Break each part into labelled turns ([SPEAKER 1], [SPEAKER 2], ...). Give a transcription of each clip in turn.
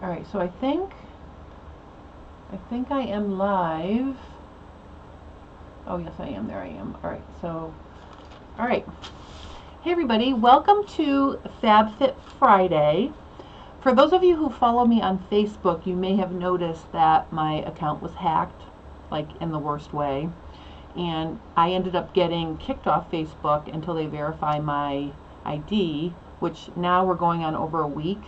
[SPEAKER 1] Alright, so I think I am live. Oh yes, I am. There I am. Alright. Hey everybody, welcome to Fab Fit Friday. For those of you who follow me on Facebook, you may have noticed that my account was hacked, like in the worst way. And I ended up getting kicked off Facebook until they verify my ID, which now we're going on over a week.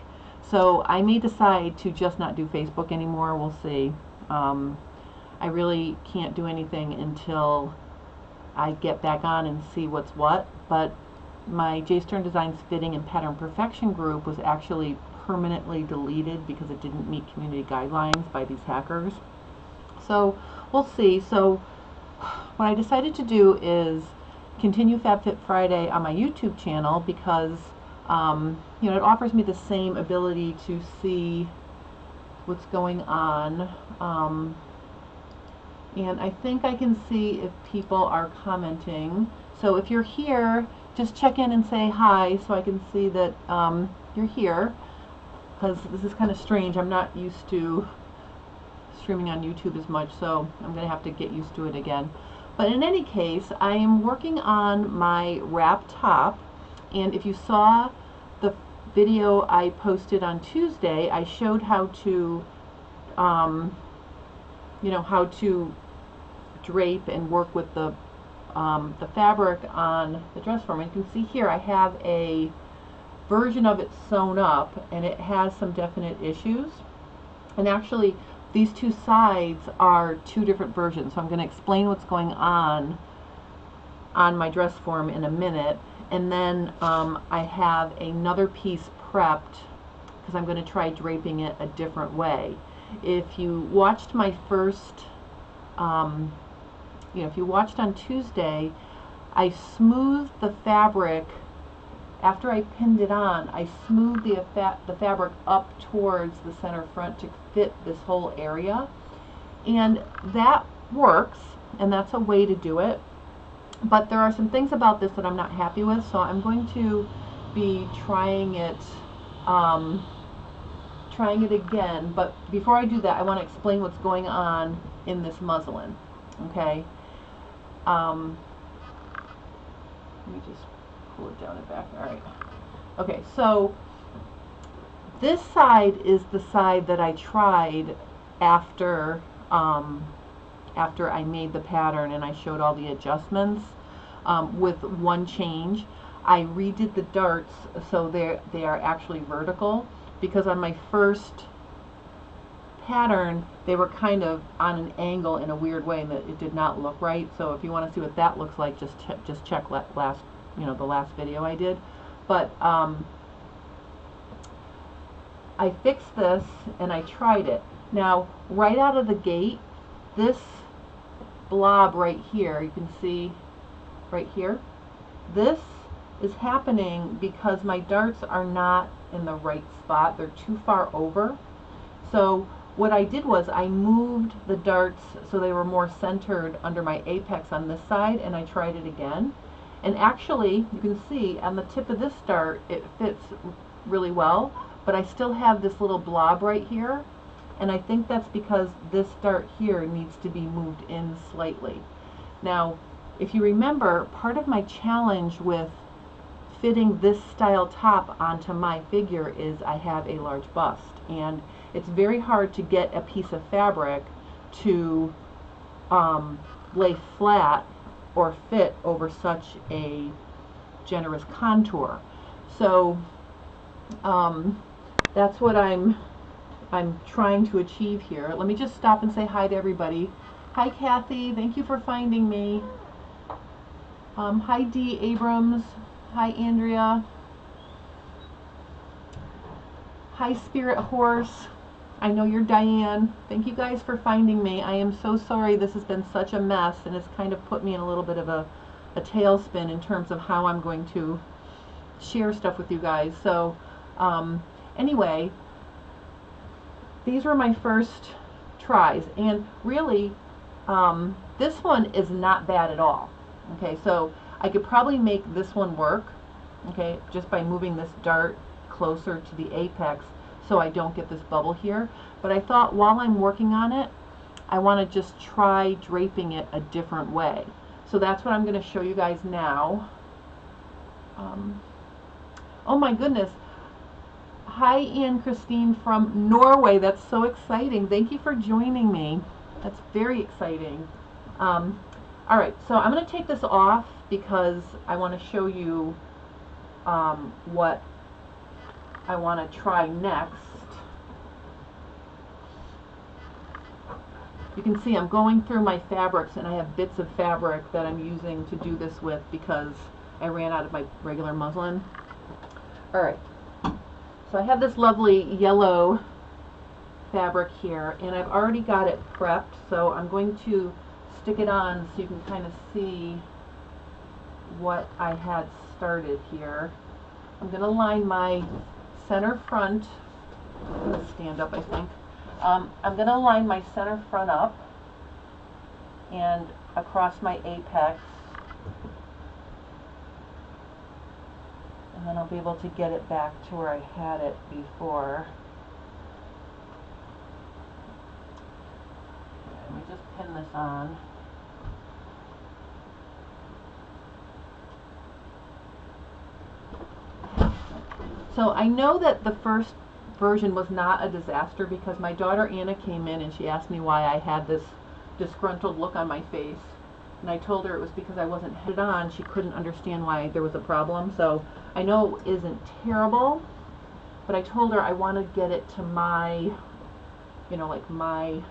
[SPEAKER 1] So I may decide to just not do Facebook anymore. We'll see. I really can't do anything until I get back on and see what's what. But my J Stern Designs Fitting and Pattern Perfection group was actually permanently deleted because it didn't meet community guidelines by these hackers. So we'll see. So what I decided to do is continue Fab Fit Friday on my YouTube channel because you know, it offers me the same ability to see what's going on, and I think I can see if people are commenting. So if you're here, just check in and say hi so I can see that you're here, because this is kind of strange. I'm not used to streaming on YouTube as much, so I'm going to have to get used to it again. But in any case, I am working on my wrap top, and if you saw the video I posted on Tuesday, I showed how to you know, how to drape and work with the fabric on the dress form. And you can see here I have a version of it sewn up, and it has some definite issues. And actually, these two sides are two different versions, so I'm going to explain what's going on my dress form in a minute. And then I have another piece prepped because I'm going to try draping it a different way. If you watched my first, you know, if you watched on Tuesday, I smoothed the fabric. After I pinned it on, I smoothed the fabric up towards the center front to fit this whole area. And that works, and that's a way to do it. But there are some things about this that I'm not happy with, so I'm going to be trying it again. But before I do that, I want to explain what's going on in this muslin. Okay. Let me just pull it down and back. All right. Okay, so this side is the side that I tried after I made the pattern and I showed all the adjustments, with one change. I redid the darts so they are actually vertical, because on my first pattern they were kind of on an angle in a weird way, and that it did not look right. So if you want to see what that looks like, just check last, you know, the last video I did. But I fixed this and I tried it. Now right out of the gate, this blob right here, you can see right here, this is happening because my darts are not in the right spot. They're too far over. So what I did was I moved the darts so they were more centered under my apex on this side, and I tried it again. And actually, you can see on the tip of this dart, it fits really well, but I still have this little blob right here. And I think that's because this dart here needs to be moved in slightly. Now, if you remember, part of my challenge with fitting this style top onto my figure is I have a large bust, and it's very hard to get a piece of fabric to lay flat or fit over such a generous contour. So that's what I'm trying to achieve here. Let me just stop and say hi to everybody. Hi Kathy, thank you for finding me. Hi Dee Abrams. Hi Andrea. Hi Spirit Horse. I know you're Diane. Thank you guys for finding me. I am so sorry this has been such a mess, and it's kind of put me in a little bit of a tailspin in terms of how I'm going to share stuff with you guys. So anyway, these were my first tries, and really this one is not bad at all. Okay, so I could probably make this one work, okay, just by moving this dart closer to the apex so I don't get this bubble here. But I thought while I'm working on it, I want to just try draping it a different way. So that's what I'm going to show you guys now. Oh my goodness. Hi, Anne Christine from Norway. That's so exciting. Thank you for joining me. That's very exciting. All right, so I'm going to take this off because I want to show you what I want to try next. You can see I'm going through my fabrics, and I have bits of fabric that I'm using to do this with because I ran out of my regular muslin. All right, so I have this lovely yellow fabric here, and I've already got it prepped, so I'm going to stick it on so you can kind of see what I had started here. I'm going to line my center front. I'm going to stand up, I think. I'm going to line my center front up and across my apex, and then I'll be able to get it back to where I had it before. Let me just pin this on. So I know that the first version was not a disaster because my daughter Anna came in and she asked me why I had this disgruntled look on my face, and I told her it was because I wasn't head on. She couldn't understand why there was a problem. So I know it isn't terrible, but I told her I want to get it to my, you know, like my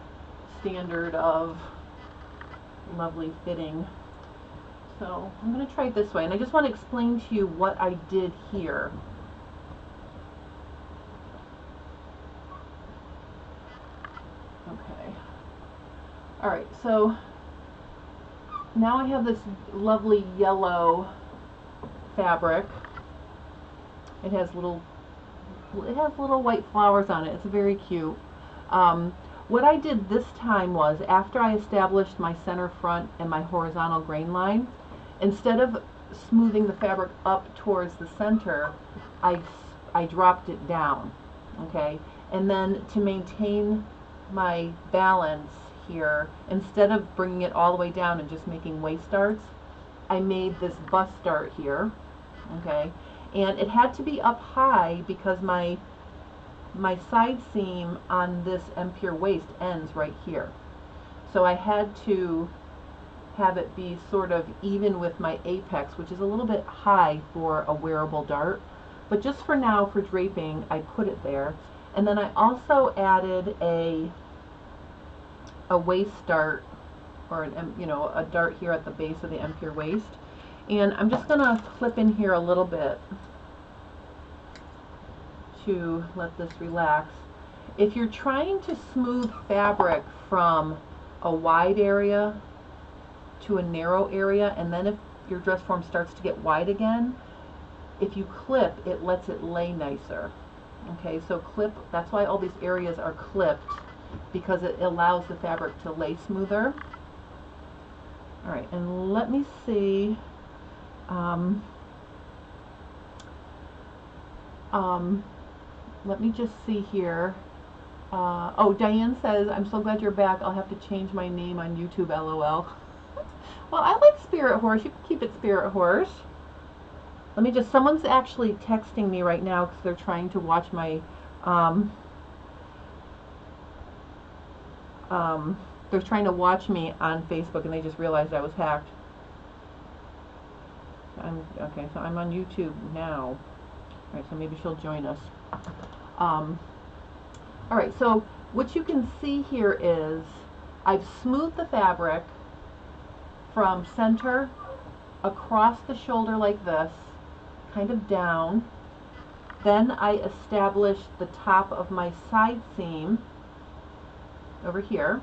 [SPEAKER 1] standard of lovely fitting. So I'm going to try it this way, and I just want to explain to you what I did here. Okay. All right, so now I have this lovely yellow fabric. It has little white flowers on it. It's very cute. What I did this time was, after I established my center front and my horizontal grain line, instead of smoothing the fabric up towards the center, I dropped it down, okay? And then to maintain my balance here, instead of bringing it all the way down and just making waist darts, I made this bust dart here, okay? And it had to be up high because my side seam on this empire waist ends right here. So I had to have it be sort of even with my apex, which is a little bit high for a wearable dart. But just for now, for draping, I put it there. And then I also added a waist dart, or a dart here at the base of the empire waist. And I'm just going to clip in here a little bit to let this relax. If you're trying to smooth fabric from a wide area to a narrow area, and then if your dress form starts to get wide again, if you clip, it lets it lay nicer. Okay, so clip, that's why all these areas are clipped, because it allows the fabric to lay smoother. All right, and let me see. Let me just see here. Oh, Diane says, I'm so glad you're back. I'll have to change my name on YouTube, LOL. Well, I like Spirit Horse. You can keep it Spirit Horse. Let me just, someone's actually texting me right now because they're trying to watch my, they're trying to watch me on Facebook, and they just realized I was hacked. Okay, so I'm on YouTube now. All right, so maybe she'll join us. All right, so what you can see here is I've smoothed the fabric from center across the shoulder like this, kind of down. Then I established the top of my side seam over here.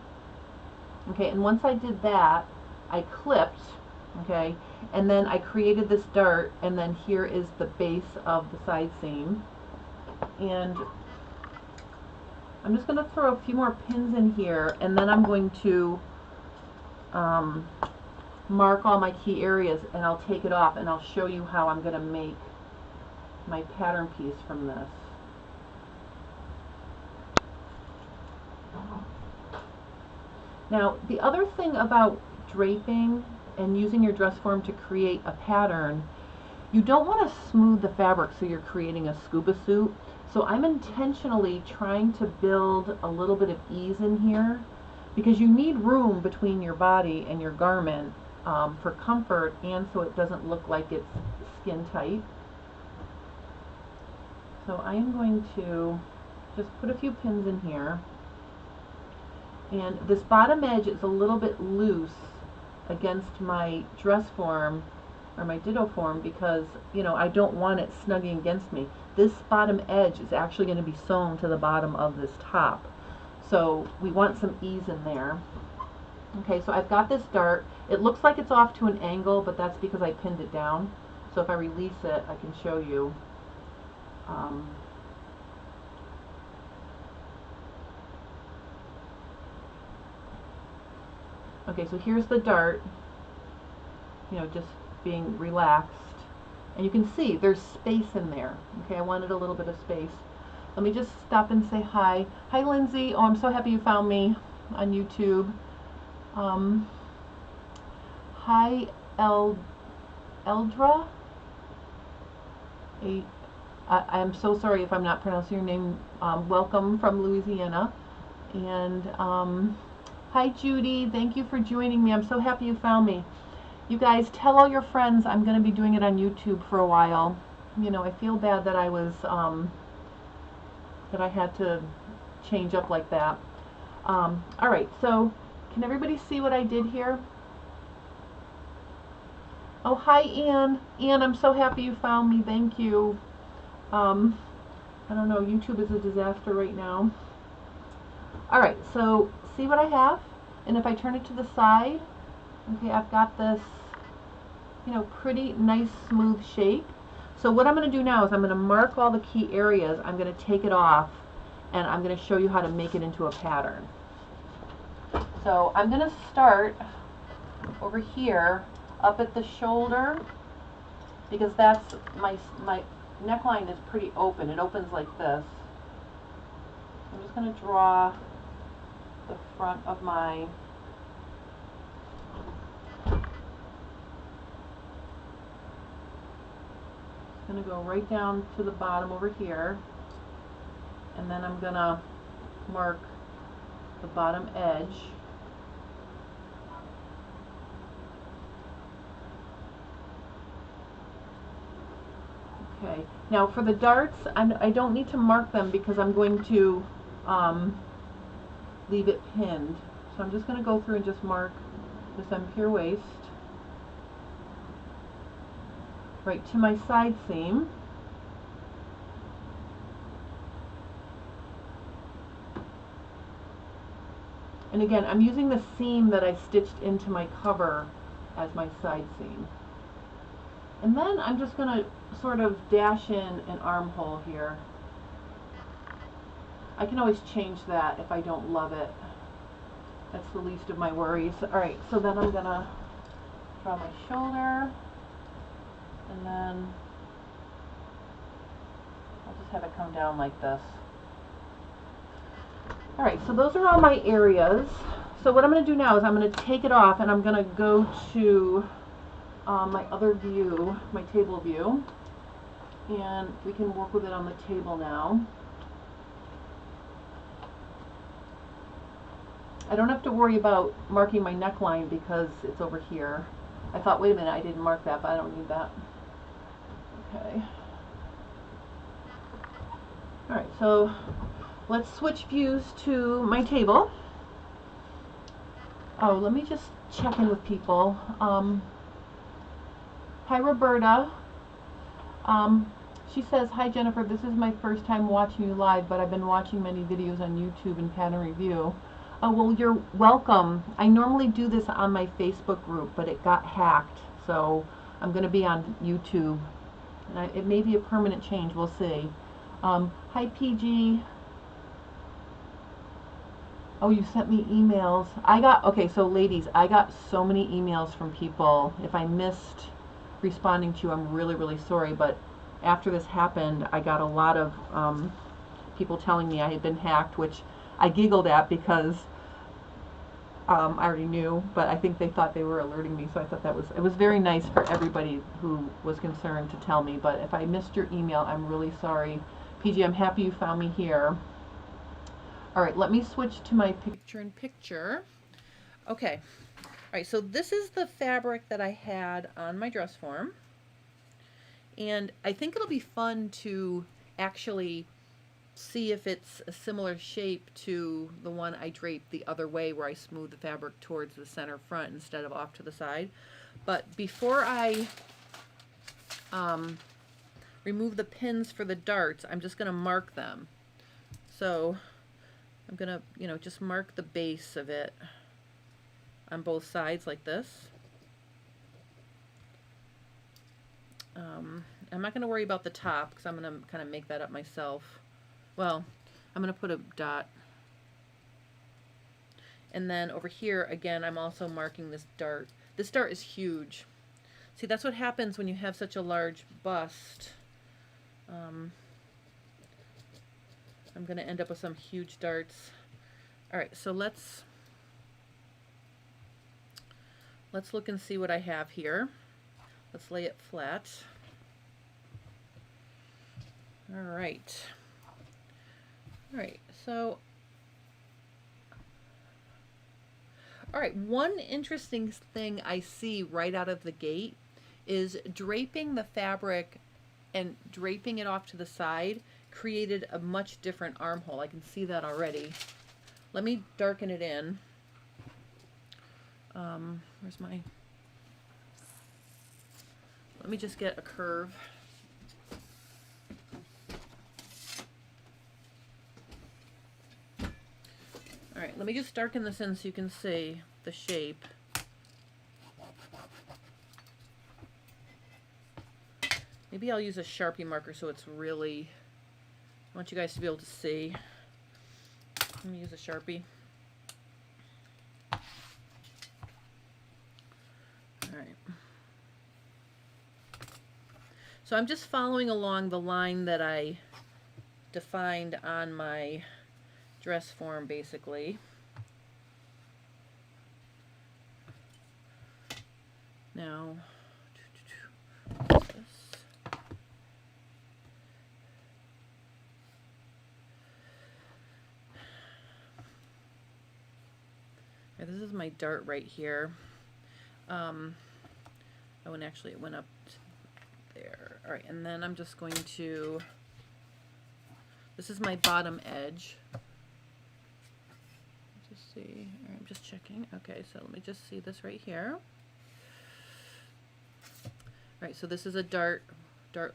[SPEAKER 1] Okay, and once I did that, I clipped, okay, and then I created this dart, and then here is the base of the side seam. And I'm just going to throw a few more pins in here, and then I'm going to mark all my key areas, and I'll take it off and I'll show you how I'm going to make my pattern piece from this. Now, the other thing about draping and using your dress form to create a pattern, you don't want to smooth the fabric so you're creating a scuba suit. So I'm intentionally trying to build a little bit of ease in here because you need room between your body and your garment for comfort and so it doesn't look like it's skin tight. So I am going to just put a few pins in here. And this bottom edge is a little bit loose against my dress form or my ditto form because, you know, I don't want it snugging against me. This bottom edge is actually going to be sewn to the bottom of this top. So we want some ease in there. Okay, so I've got this dart. It looks like it's off to an angle, but that's because I pinned it down. So if I release it, I can show you. Okay, so here's the dart, you know, just being relaxed. And you can see there's space in there. Okay, I wanted a little bit of space. Let me just stop and say hi. Hi, Lindsay. Oh, I'm so happy you found me on YouTube. Hi, Eldra. I'm so sorry if I'm not pronouncing your name. Welcome from Louisiana. And hi, Judy. Thank you for joining me. I'm so happy you found me. You guys, tell all your friends I'm going to be doing it on YouTube for a while. You know, I feel bad that I was that I had to change up like that. All right, so can everybody see what I did here? Oh, hi, Ann. Ann, I'm so happy you found me. Thank you. I don't know, YouTube is a disaster right now. All right, so see what I have? And if I turn it to the side, okay, I've got this, you know, pretty nice smooth shape. So what I'm going to do now is I'm going to mark all the key areas. I'm going to take it off and I'm going to show you how to make it into a pattern. So I'm going to start over here up at the shoulder because that's my neckline is pretty open. It opens like this. I'm just going to draw the front of my going to go right down to the bottom over here, and then I'm going to mark the bottom edge. Okay, now for the darts, I don't need to mark them because I'm going to leave it pinned. So I'm just going to go through and just mark this empire waist right to my side seam. And again, I'm using the seam that I stitched into my cover as my side seam. And then I'm just going to sort of dash in an armhole here. I can always change that if I don't love it. That's the least of my worries. Alright, so then I'm going to draw my shoulder. And then I'll just have it come down like this. Alright, so those are all my areas. So what I'm going to do now is I'm going to take it off and I'm going to go to my other view, my table view. And we can work with it on the table now. I don't have to worry about marking my neckline because it's over here. I thought, wait a minute, I didn't mark that, but I don't need that. Okay. Alright, so let's switch views to my table. Oh, let me just check in with people. Hi, Roberta. She says, hi, Jennifer, this is my first time watching you live, but I've been watching many videos on YouTube and pattern review. Oh, well, you're welcome. I normally do this on my Facebook group, but it got hacked, so I'm going to be on YouTube. And it may be a permanent change. We'll see. Hi, PG. Oh, you sent me emails. Okay, so ladies, I got so many emails from people. If I missed responding to you, I'm really, really sorry, but after this happened, I got a lot of people telling me I had been hacked, which I giggled at because I already knew, but I think they thought they were alerting me, so I thought it was very nice for everybody who was concerned to tell me. But if I missed your email, I'm really sorry. PG, I'm happy you found me here. All right, let me switch to my picture-in-picture. Okay, all right, so this is the fabric that I had on my dress form. And I think it'll be fun to actually see if it's a similar shape to the one I draped the other way, where I smooth the fabric towards the center front instead of off to the side. But before I remove the pins for the darts, I'm just going to mark them. So I'm going to, you know, just mark the base of it on both sides like this. I'm not going to worry about the top because I'm going to kind of make that up myself. Well, I'm going to put a dot. And then over here, again, I'm also marking this dart. This dart is huge. See, that's what happens when you have such a large bust. I'm going to end up with some huge darts. All right, so let's look and see what I have here. Let's lay it flat. All right. All right, so, all right, one interesting thing I see right out of the gate is draping the fabric and draping it off to the side created a much different armhole. I can see that already. Let me darken it in. Where's my... Let me just get a curve. All right, let me just darken this in so you can see the shape. Maybe I'll use a Sharpie marker so it's really... I want you guys to be able to see. Let me use a Sharpie. All right. So I'm just following along the line that I defined on my dress form, basically. Now, this. Yeah, this is my dart right here. Oh, and actually it went up there. All right, and then I'm just going to, this is my bottom edge. Just see, all right, I'm just checking. Okay, so let me just see this right here. All right, so this is a dart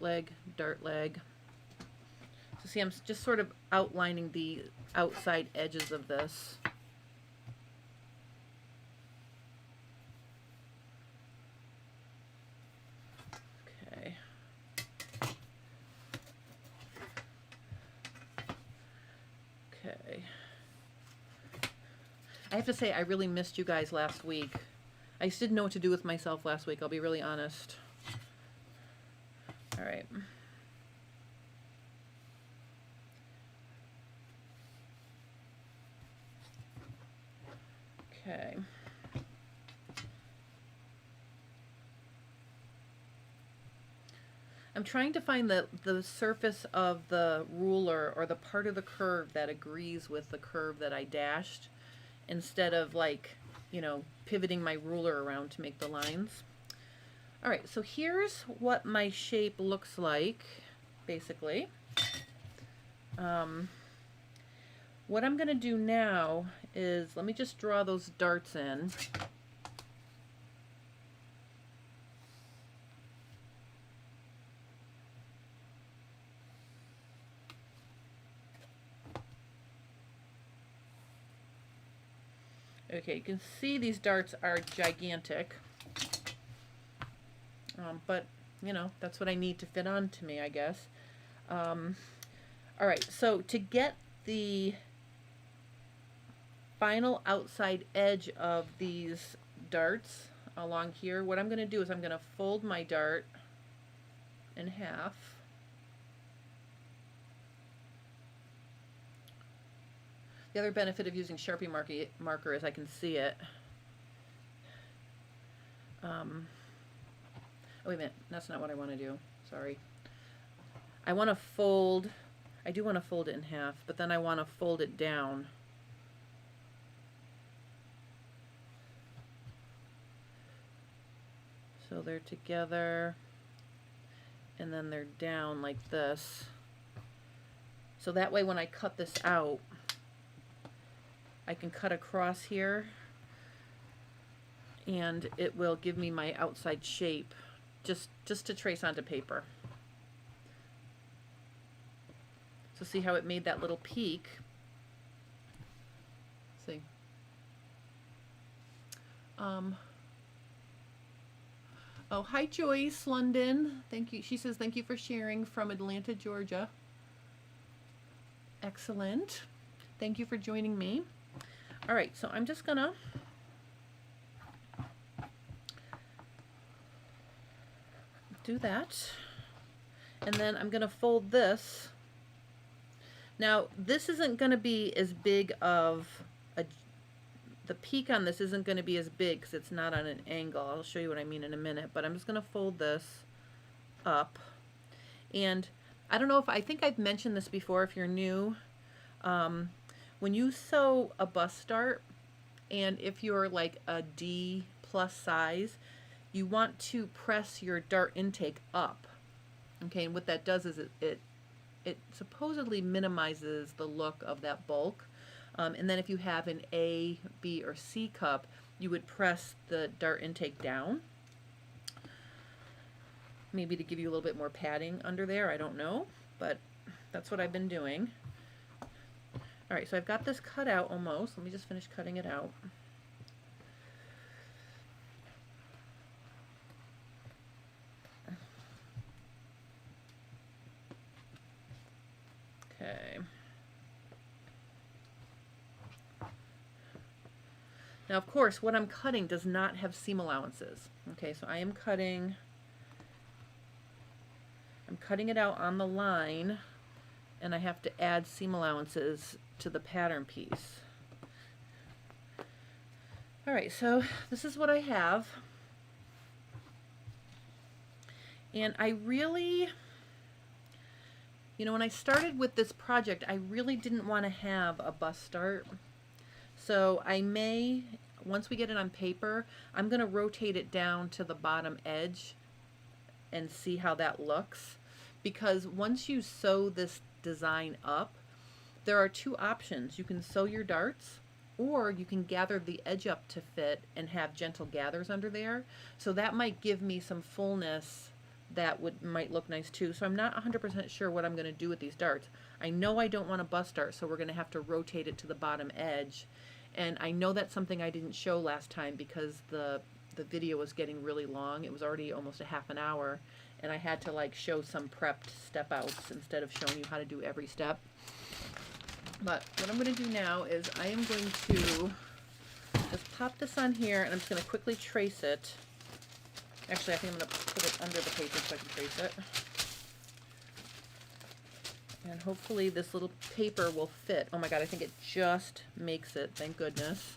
[SPEAKER 1] leg, dart leg. So see, I'm just sort of outlining the outside edges of this. Okay. Okay. I have to say, I really missed you guys last week. I just didn't know what to do with myself last week, I'll be really honest. All right. Okay. I'm trying to find the surface of the ruler or the part of the curve that agrees with the curve that I dashed, instead of, like, you know, pivoting my ruler around to make the lines. All right, so here's what my shape looks like, basically. What I'm going to do now is, let me just draw those darts in. Okay, you can see these darts are gigantic. But, you know, that's what I need to fit on to me, I guess. All right, so to get the final outside edge of these darts along here, what I'm going to do is I'm going to fold my dart in half. The other benefit of using Sharpie marker is I can see it. Oh, wait a minute. That's not what I want to do. Sorry. I want to fold. I do want to fold it in half, but then I want to fold it down. So they're together, and then they're down like this. So that way when I cut this out, I can cut across here, and it will give me my outside shape just to trace onto paper. So see how it made that little peak? See? Oh, hi Joyce London. Thank you. She says thank you for sharing from Atlanta, Georgia. Excellent. Thank you for joining me. All right, so I'm just gonna do that, and then I'm gonna fold this. Now this isn't gonna be as big of the peak on this isn't going to be as big because it's not on an angle. I'll show you what I mean in a minute, but I'm just going to fold this up. And I don't know if I think I've mentioned this before if you're new. When you sew a bust dart, and if you're like a D+ size, you want to press your dart intake up. Okay, and what that does is it supposedly minimizes the look of that bulk. And then if you have an A, B, or C cup, you would press the dart intake down. Maybe to give you a little bit more padding under there, I don't know, but that's what I've been doing. All right, so I've got this cut out almost. Let me just finish cutting it out. Okay. Now, of course, what I'm cutting does not have seam allowances. Okay, so I'm cutting it out on the line, and I have to add seam allowances to the pattern piece. All right, so this is what I have. And I really, when I started with this project, I really didn't want to have a bust dart. So I may, once we get it on paper, I'm going to rotate it down to the bottom edge and see how that looks. Because once you sew this design up, there are two options. You can sew your darts, or you can gather the edge up to fit and have gentle gathers under there. So that might give me some fullness that might look nice too. So I'm not 100% sure what I'm going to do with these darts. I know I don't want a bust dart, so we're going to have to rotate it to the bottom edge. And I know that's something I didn't show last time because the video was getting really long. It was already almost a half an hour, and I had to like show some prepped step outs instead of showing you how to do every step. But what I'm going to do now is I am going to just pop this on here, and I'm just going to quickly trace it. Actually, I think I'm going to put it under the paper so I can trace it. And hopefully this little paper will fit. Oh my god, I think it just makes it, thank goodness.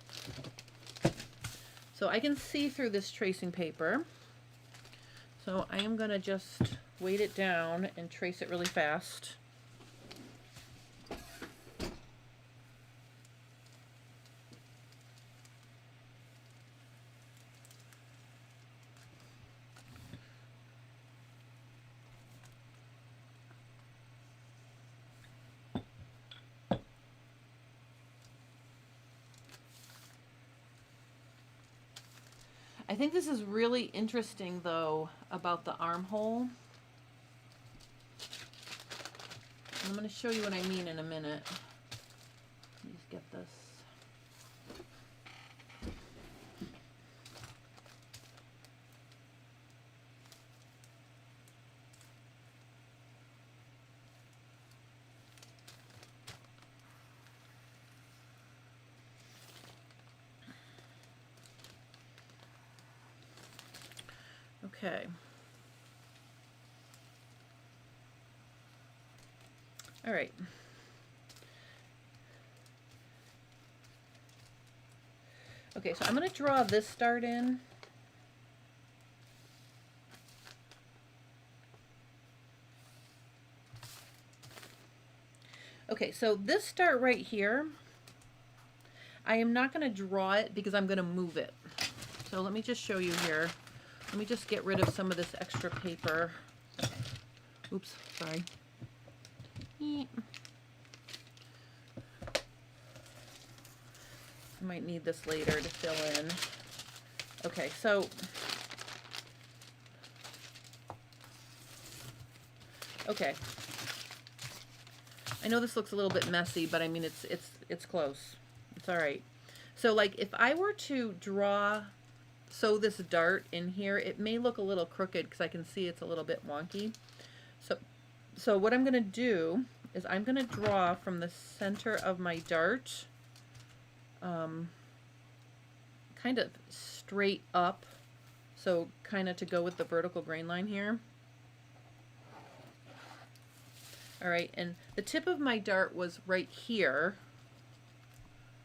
[SPEAKER 1] So I can see through this tracing paper. So I am going to just weight it down and trace it really fast. I think this is really interesting, though, about the armhole. I'm going to show you what I mean in a minute. Let me just get this. Okay. All right. Okay, so I'm going to draw this dart in. Okay, so this dart right here, I am not going to draw it because I'm going to move it. So let me just show you here. Let me just get rid of some of this extra paper. Oops, sorry. I might need this later to fill in. Okay, so okay. I know this looks a little bit messy, but I mean it's close. It's all right. So like if I were to sew this dart in here, it may look a little crooked because I can see it's a little bit wonky. So what I'm going to do is I'm going to draw from the center of my dart, kind of straight up, so kind of to go with the vertical grain line here. All right, and the tip of my dart was right here.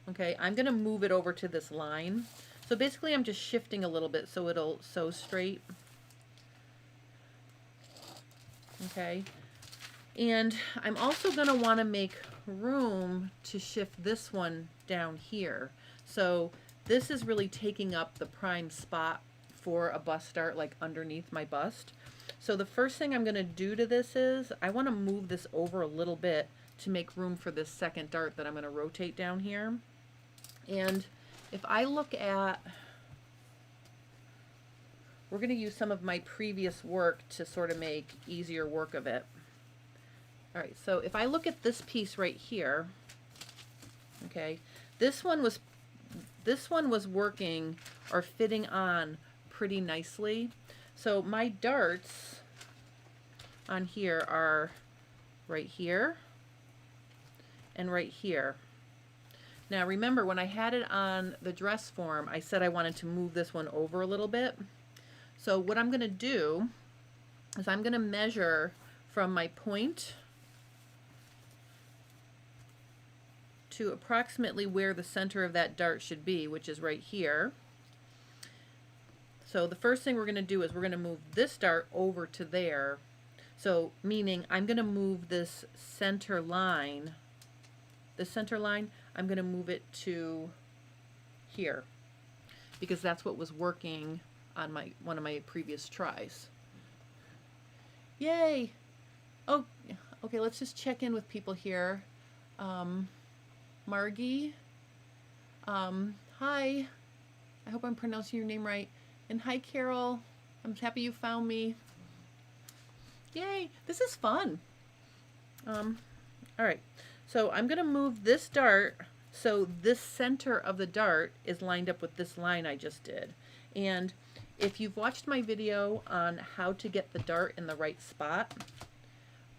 [SPEAKER 1] Okay, I'm going to move it over to this line. So basically I'm just shifting a little bit so it'll sew straight. Okay, and I'm also going to want to make room to shift this one down here. So this is really taking up the prime spot for a bust dart, like underneath my bust. So the first thing I'm going to do to this is I want to move this over a little bit to make room for this second dart that I'm going to rotate down here. And if I look at, we're going to use some of my previous work to sort of make easier work of it. All right, so if I look at this piece right here, okay, this one was working or fitting on pretty nicely. So my darts on here are right here and right here. Now remember, when I had it on the dress form, I said I wanted to move this one over a little bit. So what I'm going to do is I'm going to measure from my point to approximately where the center of that dart should be, which is right here. So the first thing we're going to do is we're going to move this dart over to there. So meaning I'm going to move this center line, I'm going to move it to here because that's what was working on one of my previous tries. Yay! Oh, okay, let's just check in with people here. Margie, hi. I hope I'm pronouncing your name right. And hi, Carol. I'm happy you found me. Yay, this is fun. All right, so I'm going to move this dart so this center of the dart is lined up with this line I just did. And if you've watched my video on how to get the dart in the right spot,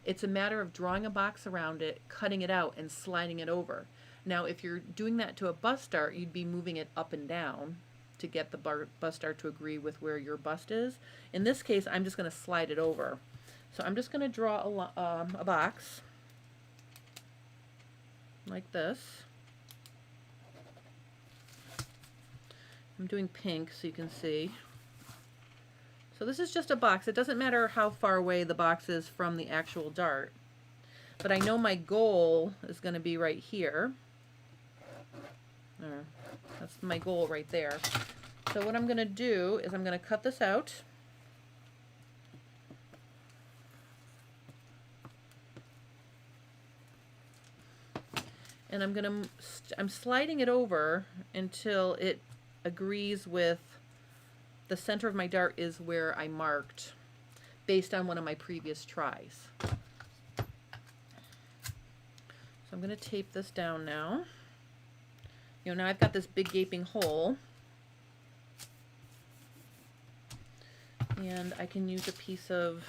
[SPEAKER 1] it's a matter of drawing a box around it, cutting it out, and sliding it over. Now, if you're doing that to a bust dart, you'd be moving it up and down to get the bust dart to agree with where your bust is. In this case, I'm just going to slide it over. So I'm just going to draw a box like this. I'm doing pink so you can see. So this is just a box. It doesn't matter how far away the box is from the actual dart. But I know my goal is going to be right here. That's my goal right there. So what I'm going to do is I'm going to cut this out. And I'm sliding it over until it agrees with the center of my dart is where I marked based on one of my previous tries. So I'm going to tape this down now. Now I've got this big gaping hole, and I can use a piece of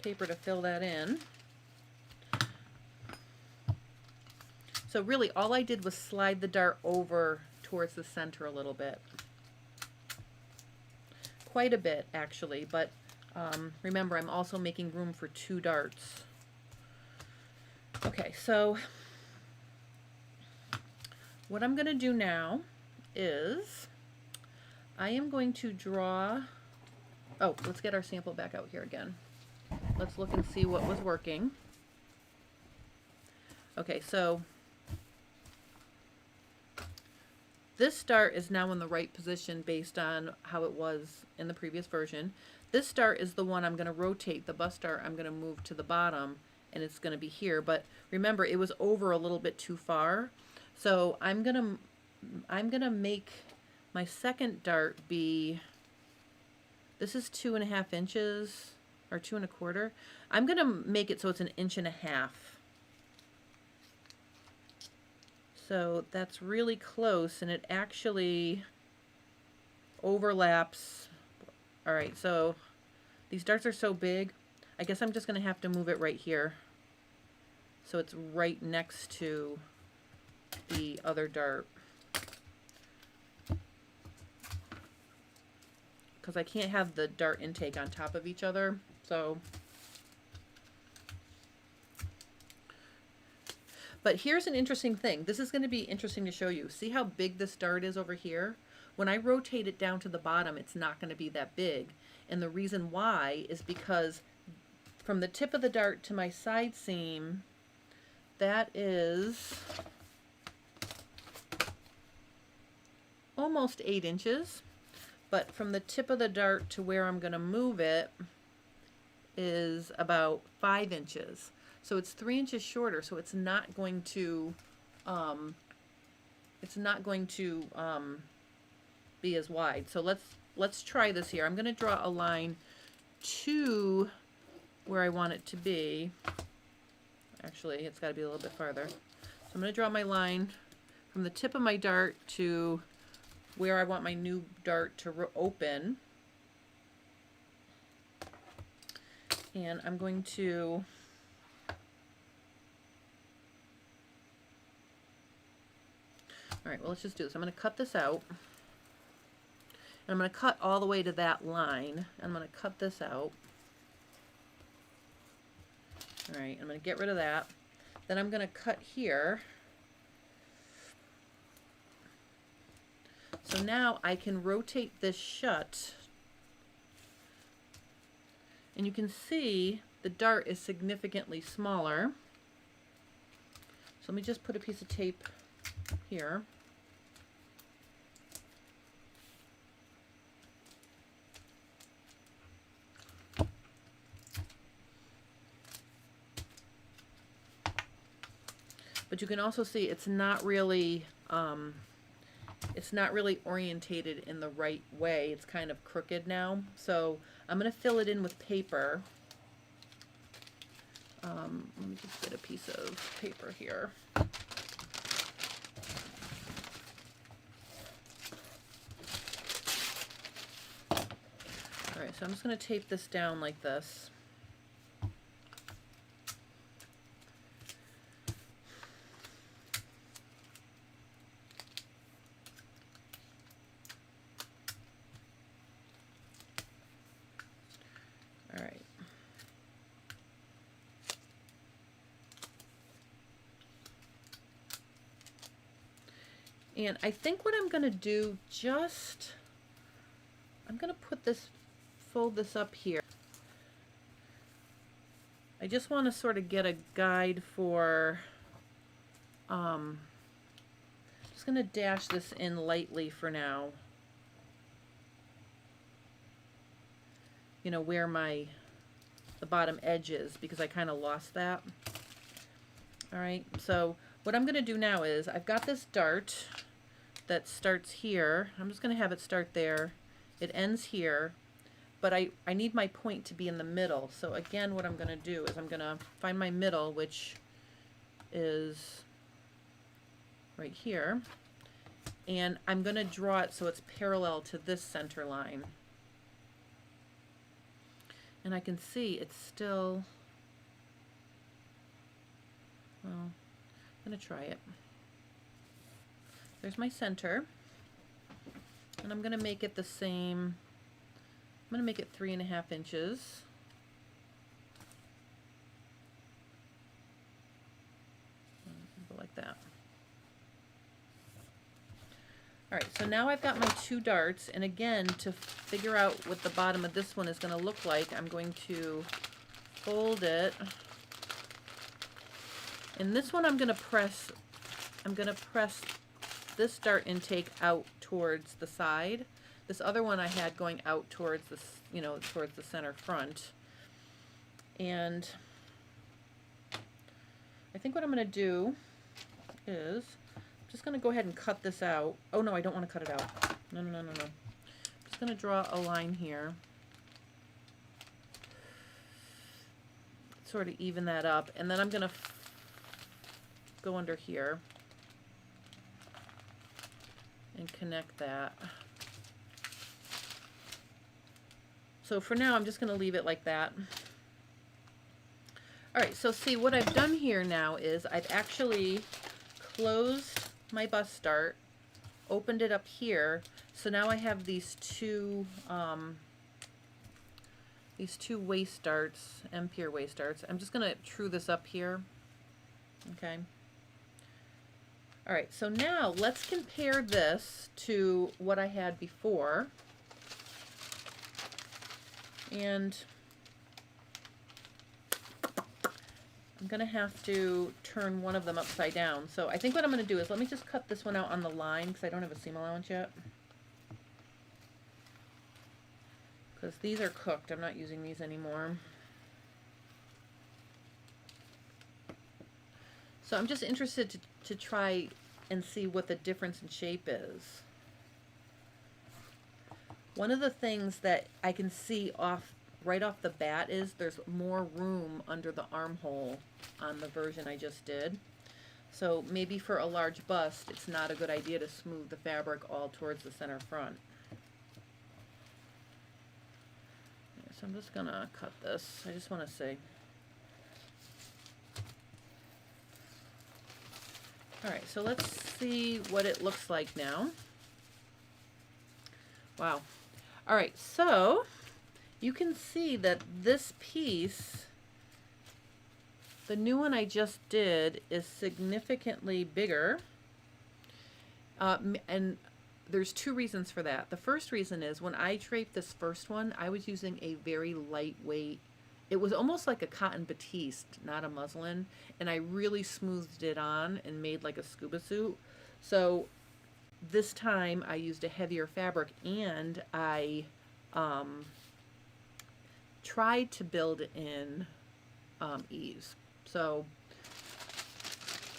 [SPEAKER 1] paper to fill that in. So really all I did was slide the dart over towards the center a little bit. Quite a bit actually, but remember I'm also making room for two darts. Okay, so what I'm going to do now is I am going to draw, oh, let's get our sample back out here again. Let's look and see what was working. Okay, so this start is now in the right position based on how it was in the previous version. This start is the one I'm going to rotate. The bust start I'm going to move to the bottom, and it's going to be here. But remember, it was over a little bit too far. So I'm going to make my second dart be, this is 2.5 inches or 2.25. I'm going to make it so it's 1.5 inches. So that's really close, and it actually overlaps. All right, so these darts are so big, I guess I'm just going to have to move it right here. So it's right next to the other dart. Because I can't have the dart intake on top of each other. So, but here's an interesting thing. This is going to be interesting to show you. See how big this dart is over here? When I rotate it down to the bottom, it's not going to be that big. And the reason why is because from the tip of the dart to my side seam, that is almost 8 inches. But from the tip of the dart to where I'm going to move it is about 5 inches. So it's 3 inches shorter, so it's not going to be as wide. So let's try this here. I'm going to draw a line to where I want it to be. Actually, it's got to be a little bit farther. So I'm going to draw my line from the tip of my dart to where I want my new dart to open. And I'm going to all right, well, let's just do this. I'm going to cut this out. And I'm going to cut all the way to that line. I'm going to cut this out. All right, I'm going to get rid of that. Then I'm going to cut here. So now I can rotate this shut. And you can see the dart is significantly smaller. So let me just put a piece of tape here. But you can also see it's not really orientated in the right way. It's kind of crooked now. So I'm going to fill it in with paper. Let me just get a piece of paper here. All right, so I'm just going to tape this down like this. All right. And I think what I'm going to do, I'm going to fold this up here. I just want to sort of get a guide for, just going to dash this in lightly for now. You know, where the bottom edge is, because I kind of lost that. All right, so what I'm going to do now is I've got this dart that starts here. I'm just going to have it start there. It ends here, but I need my point to be in the middle. So again, what I'm going to do is I'm going to find my middle, which is right here, and I'm going to draw it so it's parallel to this center line. And I can see it's still, well, I'm going to try it. There's my center. And I'm going to make it the same. I'm going to make it 3.5 inches. Go like that. All right, so now I've got my 2 darts, and again, to figure out what the bottom of this one is going to look like, I'm going to fold it. And this one I'm going to press this dart intake out towards the side. This other one I had going out towards the, towards the center front. And I think what I'm going to do is I'm just going to go ahead and cut this out. Oh no, I don't want to cut it out. No. I'm just going to draw a line here. Sort of even that up, and then I'm going to go under here and connect that. So for now, I'm just going to leave it like that. All right, so see what I've done here now is I've actually closed my bust dart, opened it up here, so now I have these two waist darts, M-pier waist darts. I'm just going to true this up here. Okay. All right, so now let's compare this to what I had before. And I'm going to have to turn one of them upside down. So I think what I'm going to do is let me just cut this one out on the line because I don't have a seam allowance yet. Because these are cooked. I'm not using these anymore. So I'm just interested to try and see what the difference in shape is. One of the things that I can see right off the bat is there's more room under the armhole on the version I just did. So maybe for a large bust, it's not a good idea to smooth the fabric all towards the center front. So I'm just gonna cut this. I just want to see. All right, so let's see what it looks like now. Wow. All right, so you can see that this piece, the new one I just did, is significantly bigger. And there's 2 reasons for that. The first reason is when I draped this first one, I was using a very lightweight, it was almost like a cotton batiste, not a muslin, and I really smoothed it on and made like a scuba suit. So this time I used a heavier fabric, and I tried to build in ease. So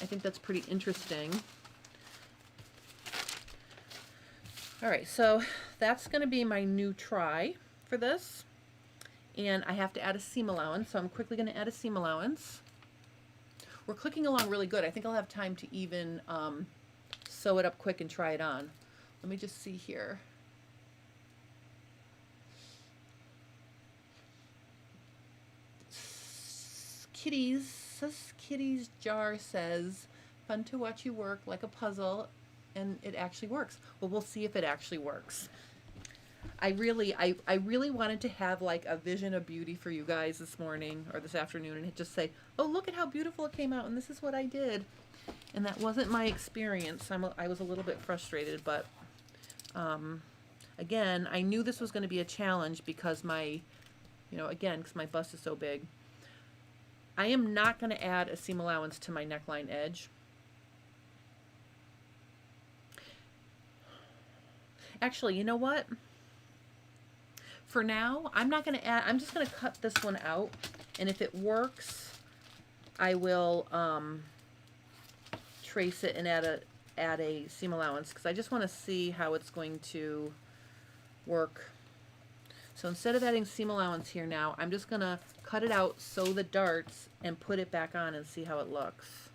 [SPEAKER 1] I think that's pretty interesting. All right, so that's going to be my new try for this. And I have to add a seam allowance, so I'm quickly going to add a seam allowance. We're clicking along really good. I think I'll have time to even sew it up quick and try it on. Let me just see here. Kitty's jar says, fun to watch you work like a puzzle, and it actually works. Well, we'll see if it actually works. I really wanted to have like a vision of beauty for you guys this morning or this afternoon and just say, oh, look at how beautiful it came out, and this is what I did. And that wasn't my experience. I was a little bit frustrated, but again, I knew this was going to be a challenge because because my bust is so big. I am not going to add a seam allowance to my neckline edge. Actually, you know what? For now, I'm not going to add, I'm just going to cut this one out, and if it works, I will trace it and add a seam allowance, because I just want to see how it's going to work. So instead of adding seam allowance here now, I'm just going to cut it out, sew the darts, and put it back on and see how it looks.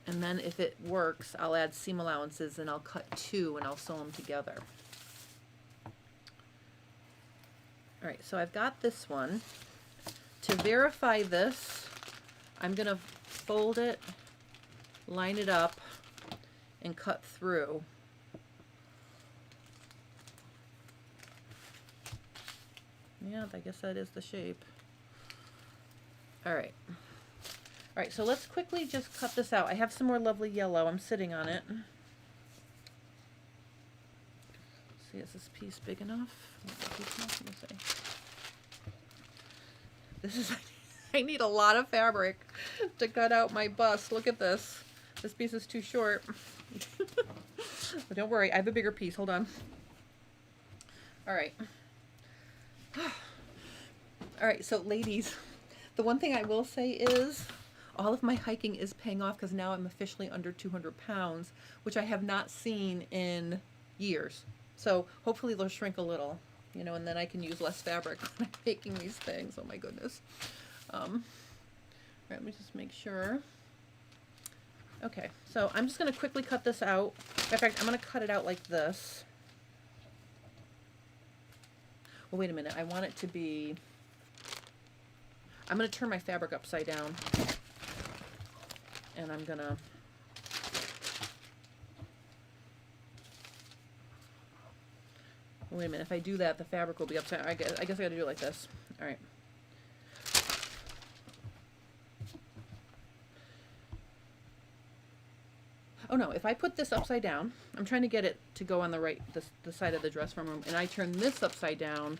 [SPEAKER 1] And then if it works, I'll add seam allowances, and I'll cut 2 and I'll sew them together. All right, so I've got this one. To verify this, I'm going to fold it, line it up, and cut through. Yeah, I guess that is the shape. All right. All right, so let's quickly just cut this out. I have some more lovely yellow. I'm sitting on it. See, is this piece big enough? Let me see. This is, I need a lot of fabric to cut out my bust. Look at this. This piece is too short. But don't worry, I have a bigger piece. Hold on. All right. All right, so ladies, the one thing I will say is all of my hiking is paying off because now I'm officially under 200 pounds, which I have not seen in years. So hopefully they'll shrink a little, you know, and then I can use less fabric when I'm making these things. Oh my goodness. All right, let me just make sure. Okay, so I'm just going to quickly cut this out. In fact, I'm going to cut it out like this. Well, wait a minute. I want it to be... I'm going to turn my fabric upside down. And I'm going to... Wait a minute. If I do that, the fabric will be upside down. I guess I got to do it like this. All right. Oh no, if I put this upside down, I'm trying to get it to go on the right, the side of the dress form room, and I turn this upside down,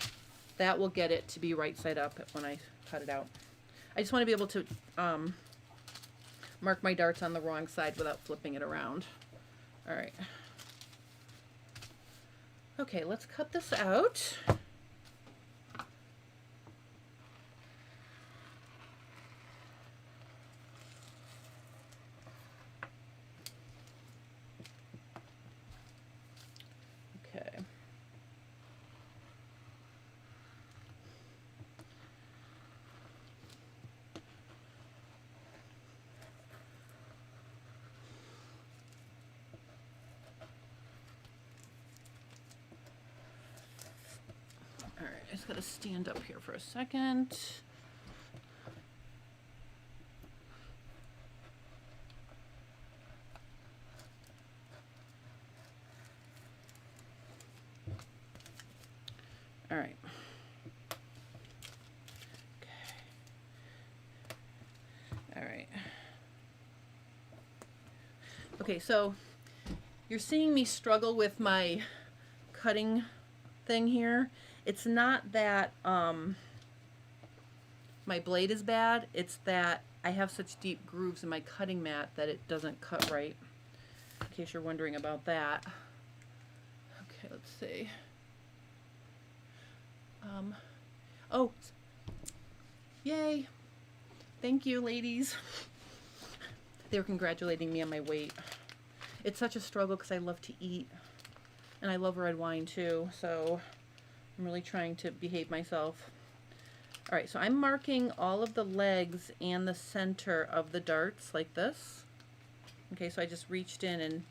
[SPEAKER 1] that will get it to be right side up when I cut it out. I just want to be able to mark my darts on the wrong side without flipping it around. All right. Okay, let's cut this out. Okay. All right, I just gotta stand up here for a second. All right. Okay. All right. Okay, so you're seeing me struggle with my cutting thing here. It's not that my blade is bad, it's that I have such deep grooves in my cutting mat that it doesn't cut right, in case you're wondering about that. Okay, let's see. Oh, yay. Thank you, ladies. They were congratulating me on my weight. It's such a struggle because I love to eat, and I love red wine too, so I'm really trying to behave myself. All right, so I'm marking all of the legs and the center of the darts like this. Okay, so I just reached in and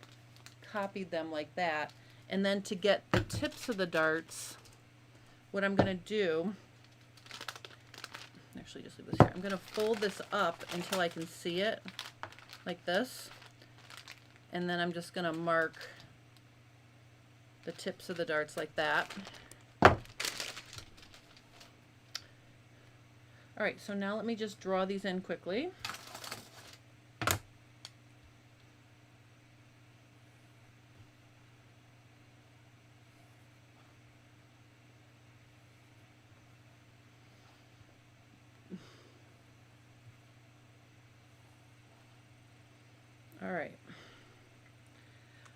[SPEAKER 1] copied them like that. And then to get the tips of the darts, what I'm gonna do, actually just leave this here. I'm gonna fold this up until I can see it, like this. And then I'm just gonna mark the tips of the darts like that. All right, so now let me just draw these in quickly.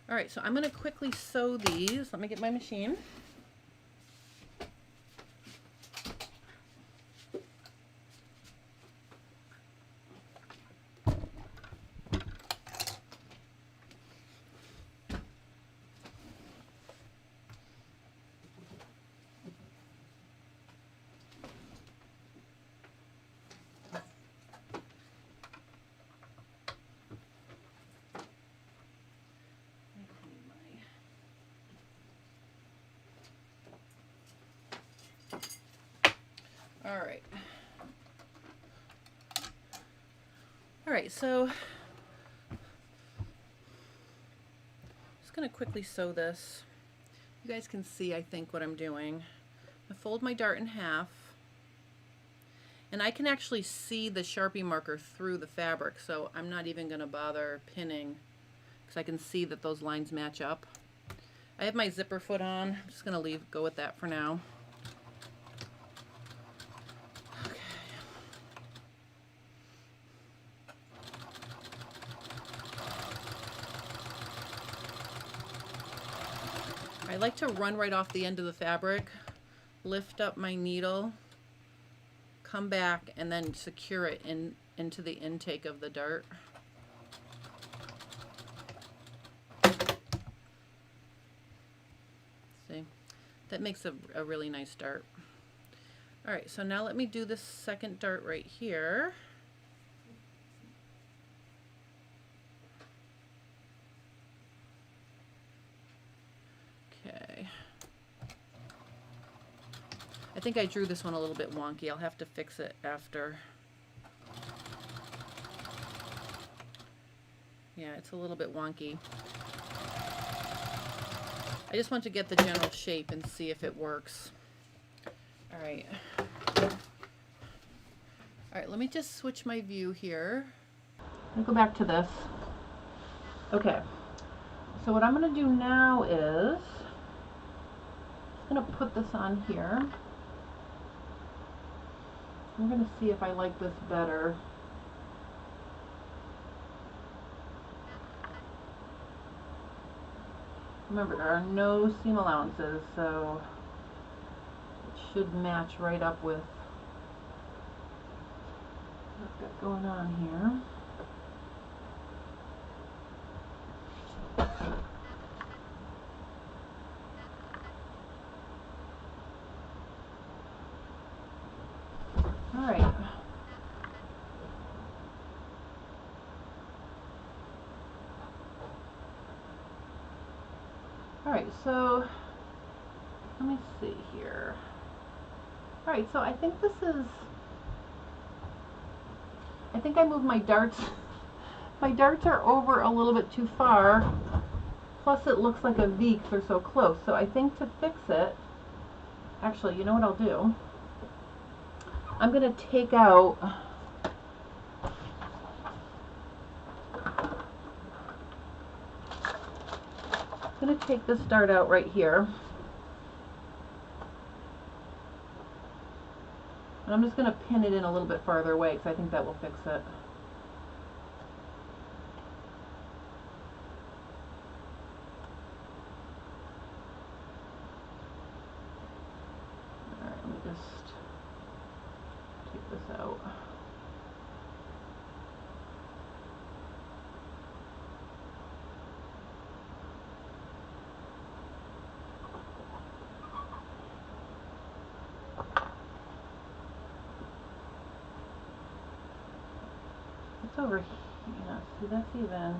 [SPEAKER 1] All right, so I'm going to quickly sew these. Let me get my machine. All right, so just going to quickly sew this. You guys can see, I think, what I'm doing. I fold my dart in half, And I can actually see the Sharpie marker through the fabric, so I'm not even going to bother pinning because I can see that those lines match up. I have my zipper foot on. I'm just going to go with that for now. Okay. I like to run right off the end of the fabric, lift up my needle, come back, and then secure it into the intake of the dart. See, that makes a really nice dart. All right, so now let me do this second dart right here. Okay. I think I drew this one a little bit wonky. I'll have to fix it after. Yeah, it's a little bit wonky. I just want to get the general shape and see if it works. All right. All right, let me just switch my view here. Let me go back to this. Okay. So what I'm going to do now is I'm going to put this on here. I'm going to see if I like this better. Remember, there are no seam allowances, so it should match right up with what I've got going on here. All right. All right, so let me see here. All right, so I think I think I moved my darts. My darts are over a little bit too far. Plus it looks like a V because they're so close. So I think to fix it, actually, you know what I'll do? I'm going to take out this dart out right here. And I'm just going to pin it in a little bit farther away because I think that will fix it. Alright, let me just take this out. It's over here. Yeah, see, that's even.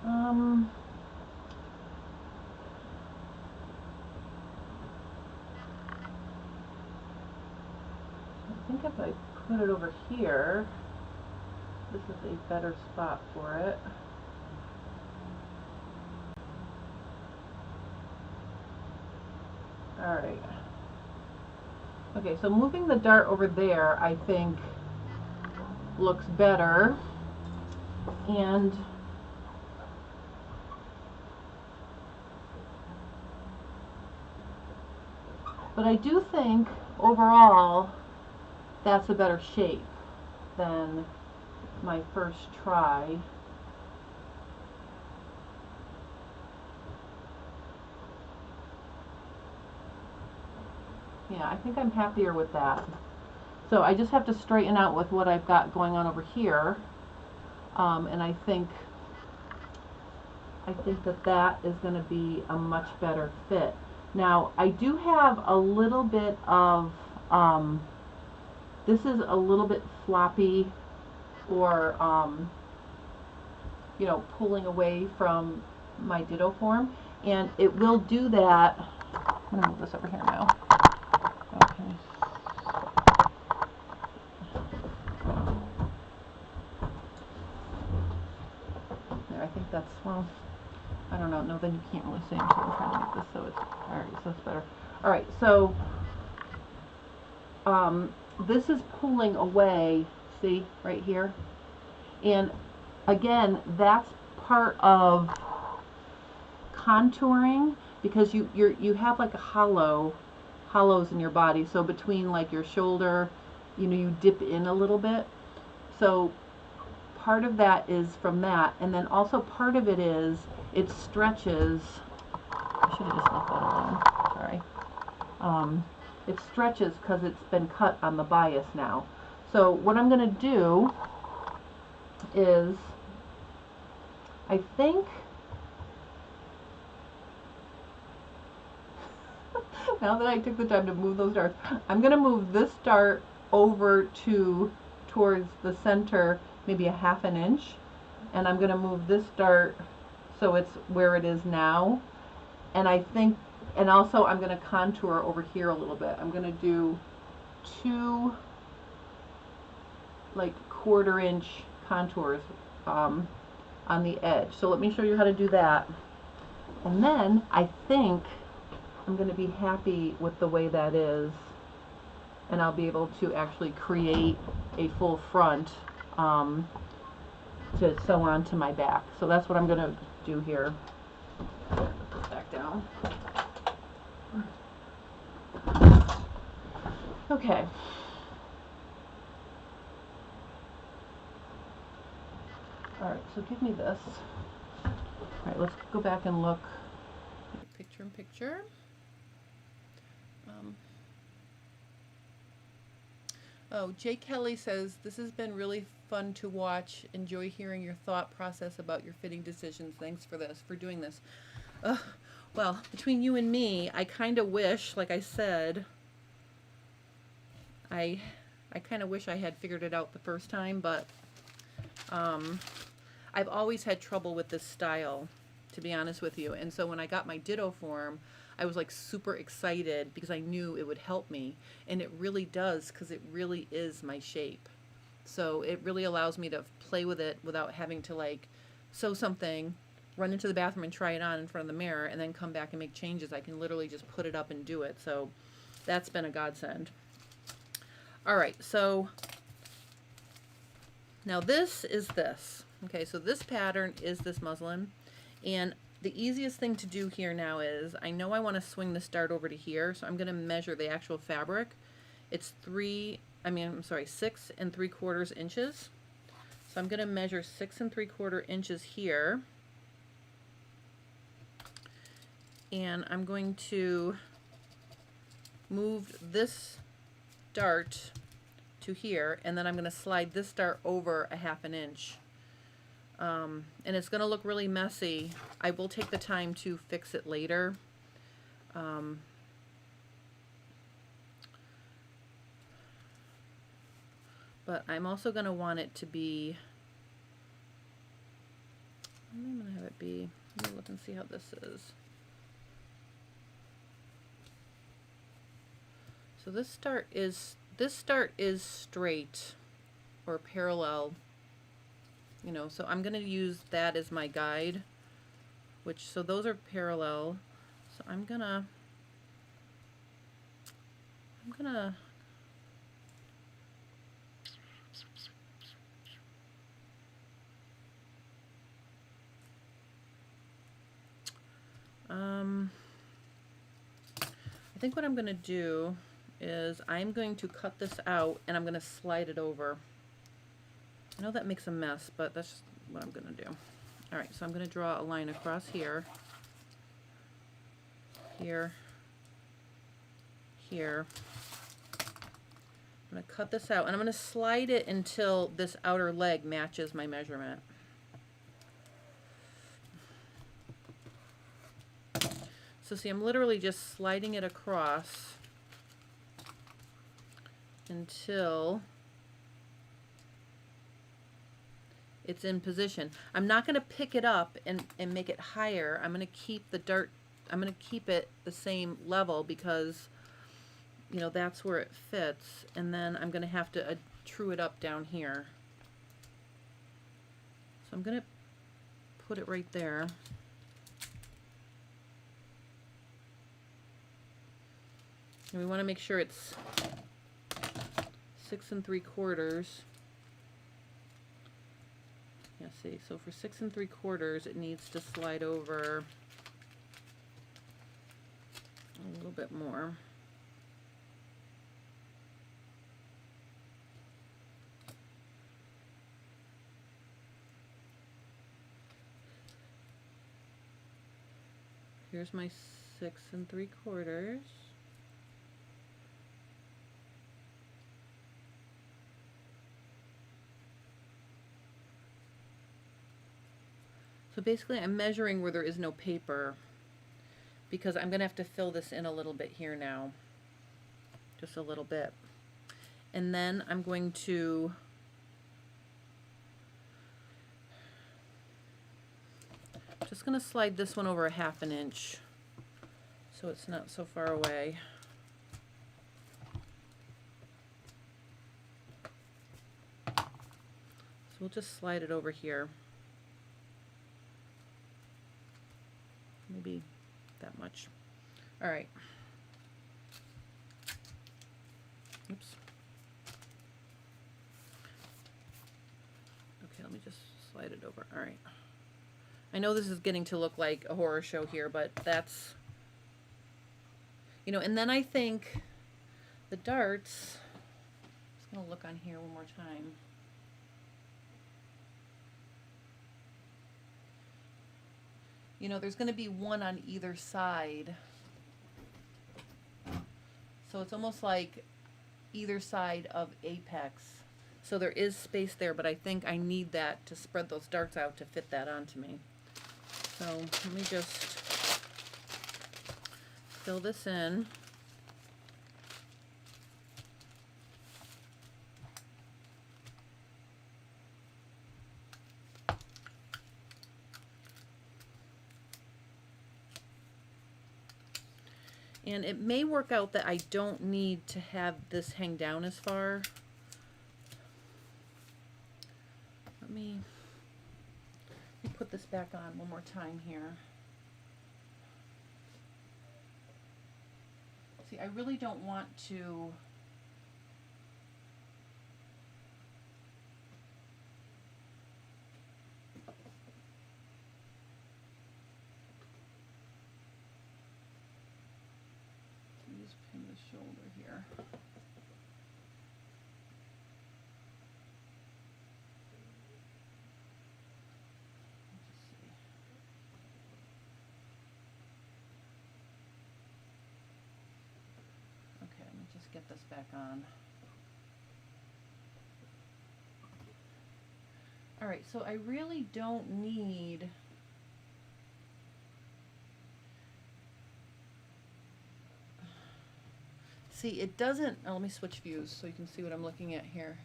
[SPEAKER 1] I think if I put it over here, this is a better spot for it. Alright. Okay, so moving the dart over there, I think, looks better. And but I do think overall that's a better shape than my first try. Yeah, I think I'm happier with that. So I just have to straighten out with what I've got going on over here. And I think that is going to be a much better fit. Now, I do have a little bit of, this is a little bit floppy or, you know, pulling away from my ditto form. And it will do that. I'm going to move this over here now. Okay. There, I think that's, well, I don't know. No, then you can't really see them. So I'm trying to make this so it's all right. So it's better. All right. So this is pulling away. See right here, and again, that's part of contouring because you have like a hollows in your body. So between like your shoulder, you know, you dip in a little bit. So part of that is from that, and then also part of it is it stretches. I should have just left that alone. Sorry. It stretches because it's been cut on the bias now. So what I'm going to do is, I think, now that I took the time to move those darts, I'm going to move this dart over towards the center, maybe a ½ inch, and I'm going to move this dart so it's where it is now. And I think, and also I'm going to contour over here a little bit. I'm going to do 2 like 1/4 inch contours on the edge. So let me show you how to do that. And then I think I'm going to be happy with the way that is, and I'll be able to actually create a full front to sew onto my back. So that's what I'm going to do here. Put this back down. Okay. Alright, so give me this. Alright, let's go back and look. Picture in picture. Oh, Jay Kelly says, this has been really fun to watch. Enjoy hearing your thought process about your fitting decisions. Thanks for doing this. Well, between you and me, I kind of wish, like I said, I kind of wish I had figured it out the first time, but I've always had trouble with this style, to be honest with you. And so when I got my ditto form, I was like super excited because I knew it would help me, and it really does, because it really is my shape. So it really allows me to play with it without having to like sew something, run into the bathroom and try it on in front of the mirror, and then come back and make changes. I can literally just put it up and do it. So that's been a godsend. All right, so now this is this. Okay, so this pattern is this muslin, and the easiest thing to do here now is, I know I want to swing this dart over to here, so I'm going to measure the actual fabric. It's 6 3/4 inches. So I'm going to measure 6 3/4 inches here, and I'm going to move this dart to here, and then I'm going to slide this dart over a ½ inch. And it's going to look really messy. I will take the time to fix it later. But I'm also going to want it to be, I'm going to have it be, let me look and see how this is. So this dart is straight or parallel. You know, so I'm going to use that as my guide, so those are parallel. So I'm gonna I think what I'm gonna do is I'm going to cut this out and I'm gonna slide it over. I know that makes a mess, but that's just what I'm going to do. All right, so I'm going to draw a line across here, here, here. I'm going to cut this out, and I'm going to slide it until this outer leg matches my measurement. So see, I'm literally just sliding it across until it's in position. I'm not going to pick it up and make it higher. I'm going to keep the dart, I'm going to keep it the same level because, you know, that's where it fits. And then I'm going to have to true it up down here. So I'm going to put it right there. And we want to make sure it's 6 3/4. Yeah, see, so for 6 3/4, it needs to slide over a little bit more. Here's my 6 3/4. So basically I'm measuring where there is no paper, because I'm going to have to fill this in a little bit here now. Just a little bit. And then I'm going to just going to slide this one over a 1/2 inch so it's not so far away. So we'll just slide it over here. Maybe that much. All right. Oops. Okay, let me just slide it over. All right. I know this is getting to look like a horror show here, but that's, you know, and then I think the darts, I'm just going to look on here one more time. You know, there's going to be one on either side. So it's almost like either side of apex. So there is space there, but I think I need that to spread those darts out to fit that onto me. So let me just fill this in. And it may work out that I don't need to have this hang down as far. Let me put this back on one more time here. See, I really don't want to just pin the shoulder here. Get this back on. All right, so I really don't need see, it doesn't, oh, let me switch views so you can see what I'm looking at here.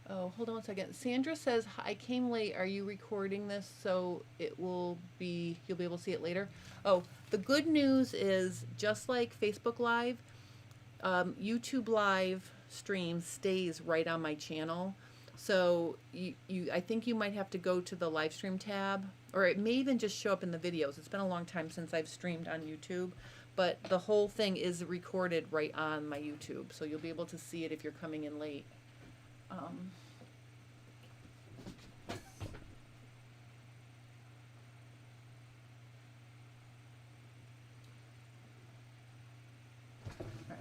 [SPEAKER 1] Oh, hold on a second. Sandra says, I came late. Are you recording this so it will be, you'll be able to see it later? Oh, the good news is, just like Facebook Live, YouTube Live stream stays right on my channel. So I think you might have to go to the live stream tab, or it may even just show up in the videos. It's been a long time since I've streamed on YouTube, but the whole thing is recorded right on my YouTube. So you'll be able to see it if you're coming in late. I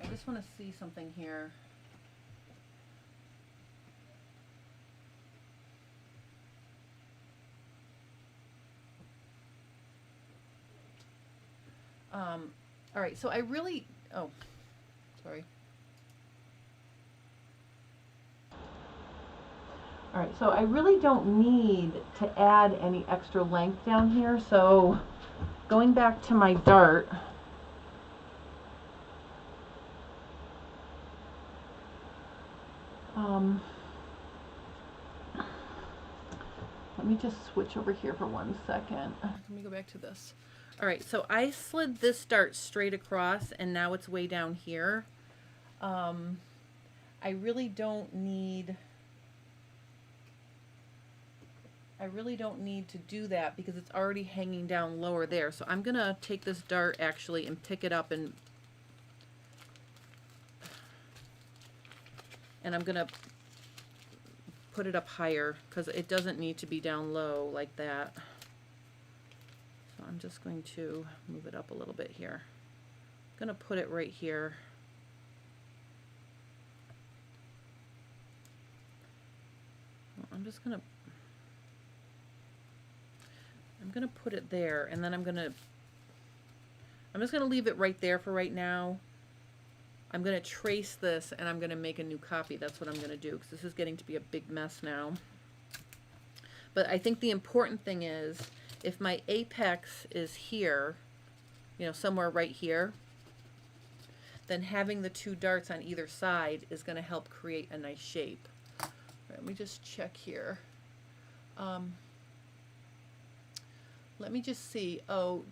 [SPEAKER 1] just want to see something here. All right, so I really, oh, sorry. All right, so I really don't need to add any extra length down here. So going back to my dart, let me just switch over here for 1 second. Let me go back to this. All right, so I slid this dart straight across, and now it's way down here. I really don't need really don't need to do that because it's already hanging down lower there. So I'm going to take this dart actually and pick it up, and I'm going to put it up higher because it doesn't need to be down low like that. So I'm just going to move it up a little bit here. I'm going to put it right here. I'm just going to put it there, and then I'm just going to leave it right there for right now. I'm going to trace this, and I'm going to make a new copy. That's what I'm going to do, because this is getting to be a big mess now. But I think the important thing is, if my apex is here, you know, somewhere right here, then having the two darts on either side is going to help create a nice shape. All right, let me just check here. Let me just see. Oh,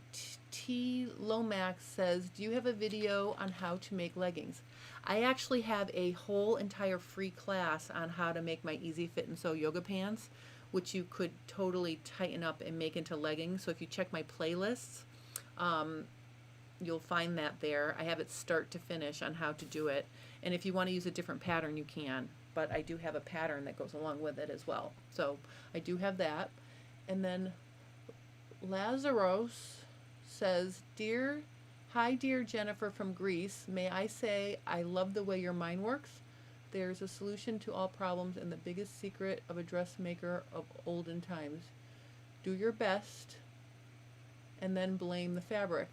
[SPEAKER 1] T. Lomax says, do you have a video on how to make leggings? I actually have a whole entire free class on how to make my Easy Fit and Sew yoga pants, which you could totally tighten up and make into leggings. So if you check my playlists, you'll find that there. I have it start to finish on how to do it. And if you want to use a different pattern, you can. But I do have a pattern that goes along with it as well. So I do have that. And then Lazaros says, hi dear Jennifer from Greece. May I say I love the way your mind works. There's a solution to all problems and the biggest secret of a dressmaker of olden times. Do your best and then blame the fabric.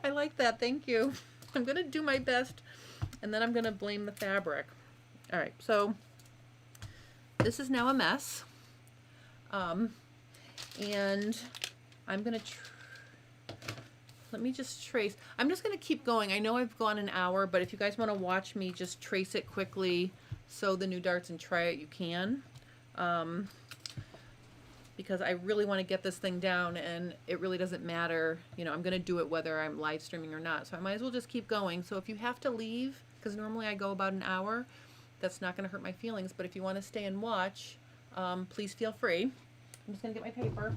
[SPEAKER 1] I like that. Thank you. I'm going to do my best and then I'm going to blame the fabric. All right. So this is now a mess. And I'm going to, let me just trace. I'm just going to keep going. I know I've gone an hour, but if you guys want to watch me just trace it quickly, sew the new darts and try it, you can. Because I really want to get this thing down, and it really doesn't matter. You know, I'm going to do it whether I'm live streaming or not. So I might as well just keep going. So if you have to leave, because normally I go about an hour, that's not going to hurt my feelings. But if you want to stay and watch, please feel free. I'm just going to get my paper.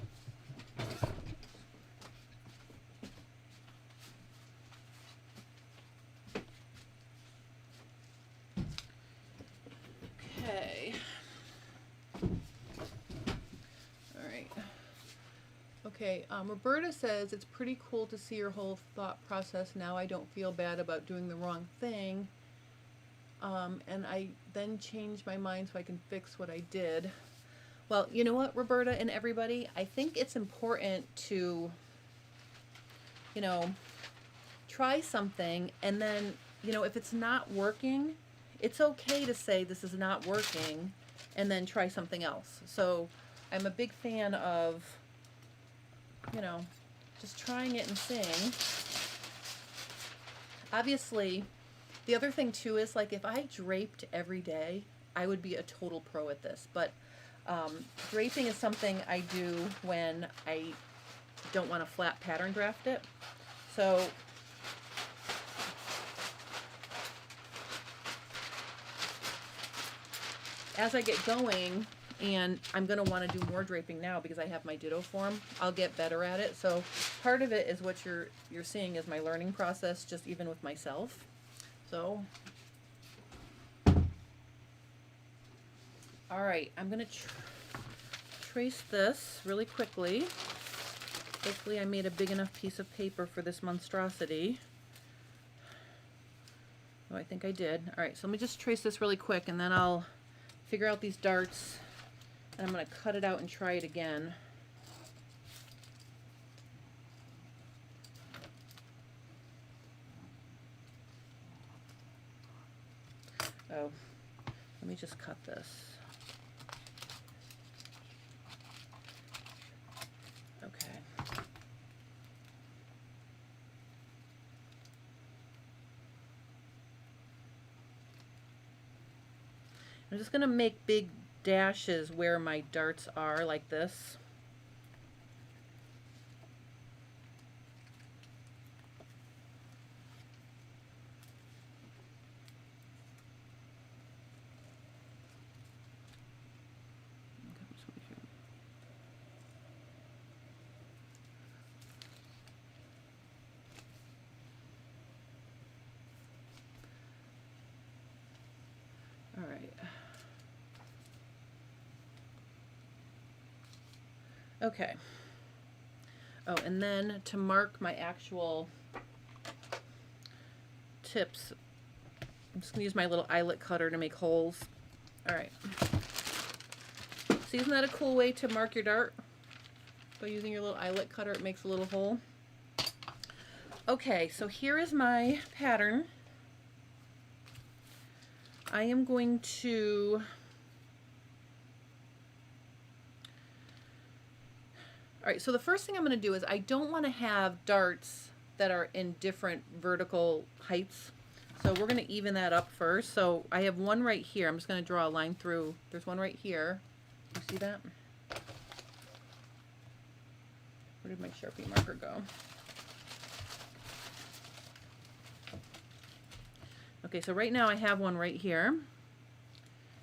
[SPEAKER 1] Okay. All right. Okay, Roberta says, it's pretty cool to see your whole thought process. Now I don't feel bad about doing the wrong thing. And I then changed my mind so I can fix what I did. Well, you know what, Roberta and everybody, I think it's important to, you know, try something, and then, you know, if it's not working, it's okay to say this is not working and then try something else. So I'm a big fan of, you know, just trying it and seeing. Obviously, the other thing too is, like, if I draped every day, I would be a total pro at this. But draping is something I do when I don't want to flat pattern draft it. So as I get going, and I'm going to want to do more draping now because I have my ditto form, I'll get better at it. So part of it is what you're seeing is my learning process, just even with myself. So all right, I'm going to trace this really quickly. Hopefully I made a big enough piece of paper for this monstrosity. Oh, I think I did. All right, so let me just trace this really quick, and then I'll figure out these darts, and I'm going to cut it out and try it again. Oh, let me just cut this. Okay. I'm just going to make big dashes where my darts are, like this. Okay. Oh, and then to mark my actual tips, I'm just going to use my little eyelet cutter to make holes. All right. See, isn't that a cool way to mark your dart? By using your little eyelet cutter, it makes a little hole. Okay, so here is my pattern. I am going to... All right, so the first thing I'm going to do is I don't want to have darts that are in different vertical heights. So we're going to even that up first. So I have one right here. I'm just going to draw a line through. There's one right here. You see that? Where did my Sharpie marker go? Okay, so right now I have one right here.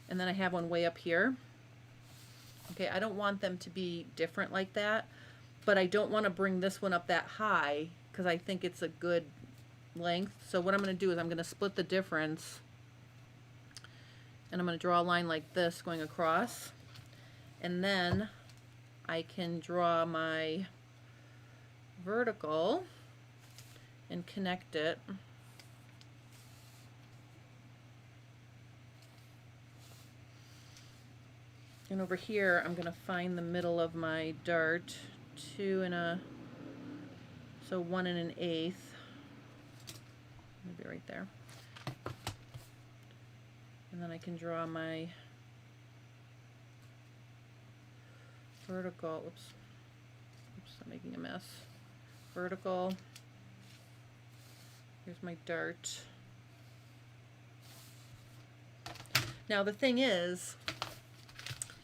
[SPEAKER 1] And then I have one way up here. Okay, I don't want them to be different like that, but I don't want to bring this one up that high because I think it's a good length. So what I'm going to do is I'm going to split the difference, and I'm going to draw a line like this going across, and then I can draw my vertical and connect it. And over here, I'm going to find the middle of my dart, 2 1/8. Maybe right there. And then I can draw my vertical. Oops, I'm making a mess. Vertical. Here's my dart. Now the thing is,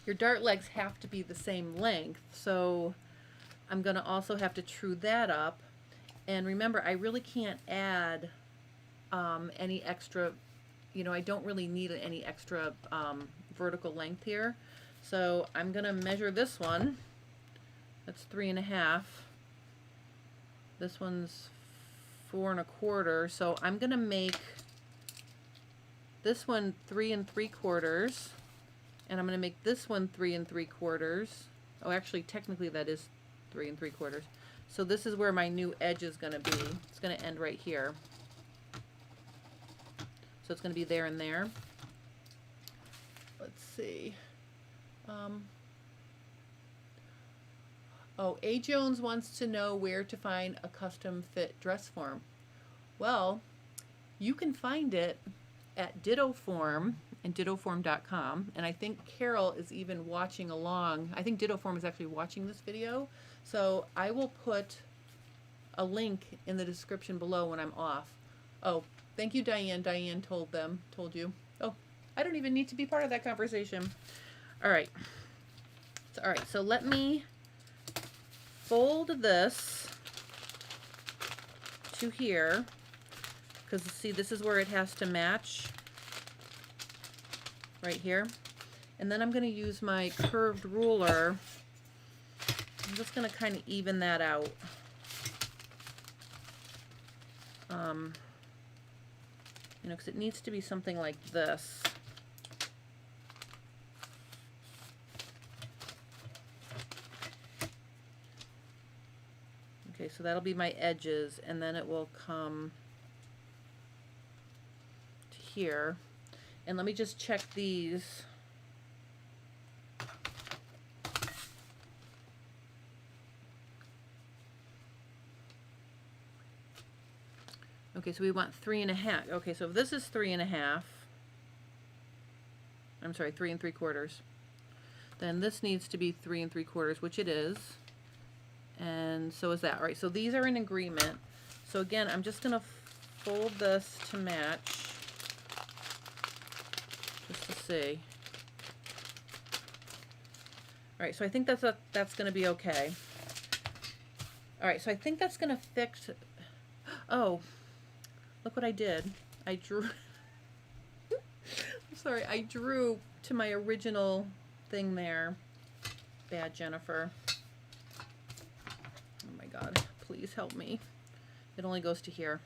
[SPEAKER 1] your dart legs have to be the same length, so I'm going to also have to true that up. And remember, I really can't add any extra, I don't really need any extra vertical length here. So I'm going to measure this one. That's 3 1/2. This one's 4 1/4. So I'm going to make this one 3 3/4. And I'm going to make this one 3 3/4. Oh, actually, technically that is 3 3/4. So this is where my new edge is going to be. It's going to end right here. So it's going to be there and there. Let's see. Oh, A. Jones wants to know where to find a custom fit dress form. Well, you can find it at Ditto Form and dittoform.com, and I think Carol is even watching along. I think Ditto Form is actually watching this video, so I will put a link in the description below when I'm off. Oh, thank you, Diane. Diane told you. Oh, I don't even need to be part of that conversation. All right. So let me fold this to here, because see, this is where it has to match. Right here. And then I'm going to use my curved ruler. I'm just going to kind of even that out. Because it needs to be something like this. Okay, so that'll be my edges, and then it will come to here. And let me just check these. Okay, so we want 3 1/2. Okay, so if this is 3 1/2, I'm sorry, 3 3/4, then this needs to be 3 3/4, which it is. And so is that. All right, so these are in agreement. So again, I'm just going to fold this to match. Just to see. All right, so I think that's going to be okay. All right, so I think that's going to fix. Oh, look what I did. I drew. I'm sorry, I drew to my original thing there. Bad, Jennifer. Oh my God, please help me. It only goes to here.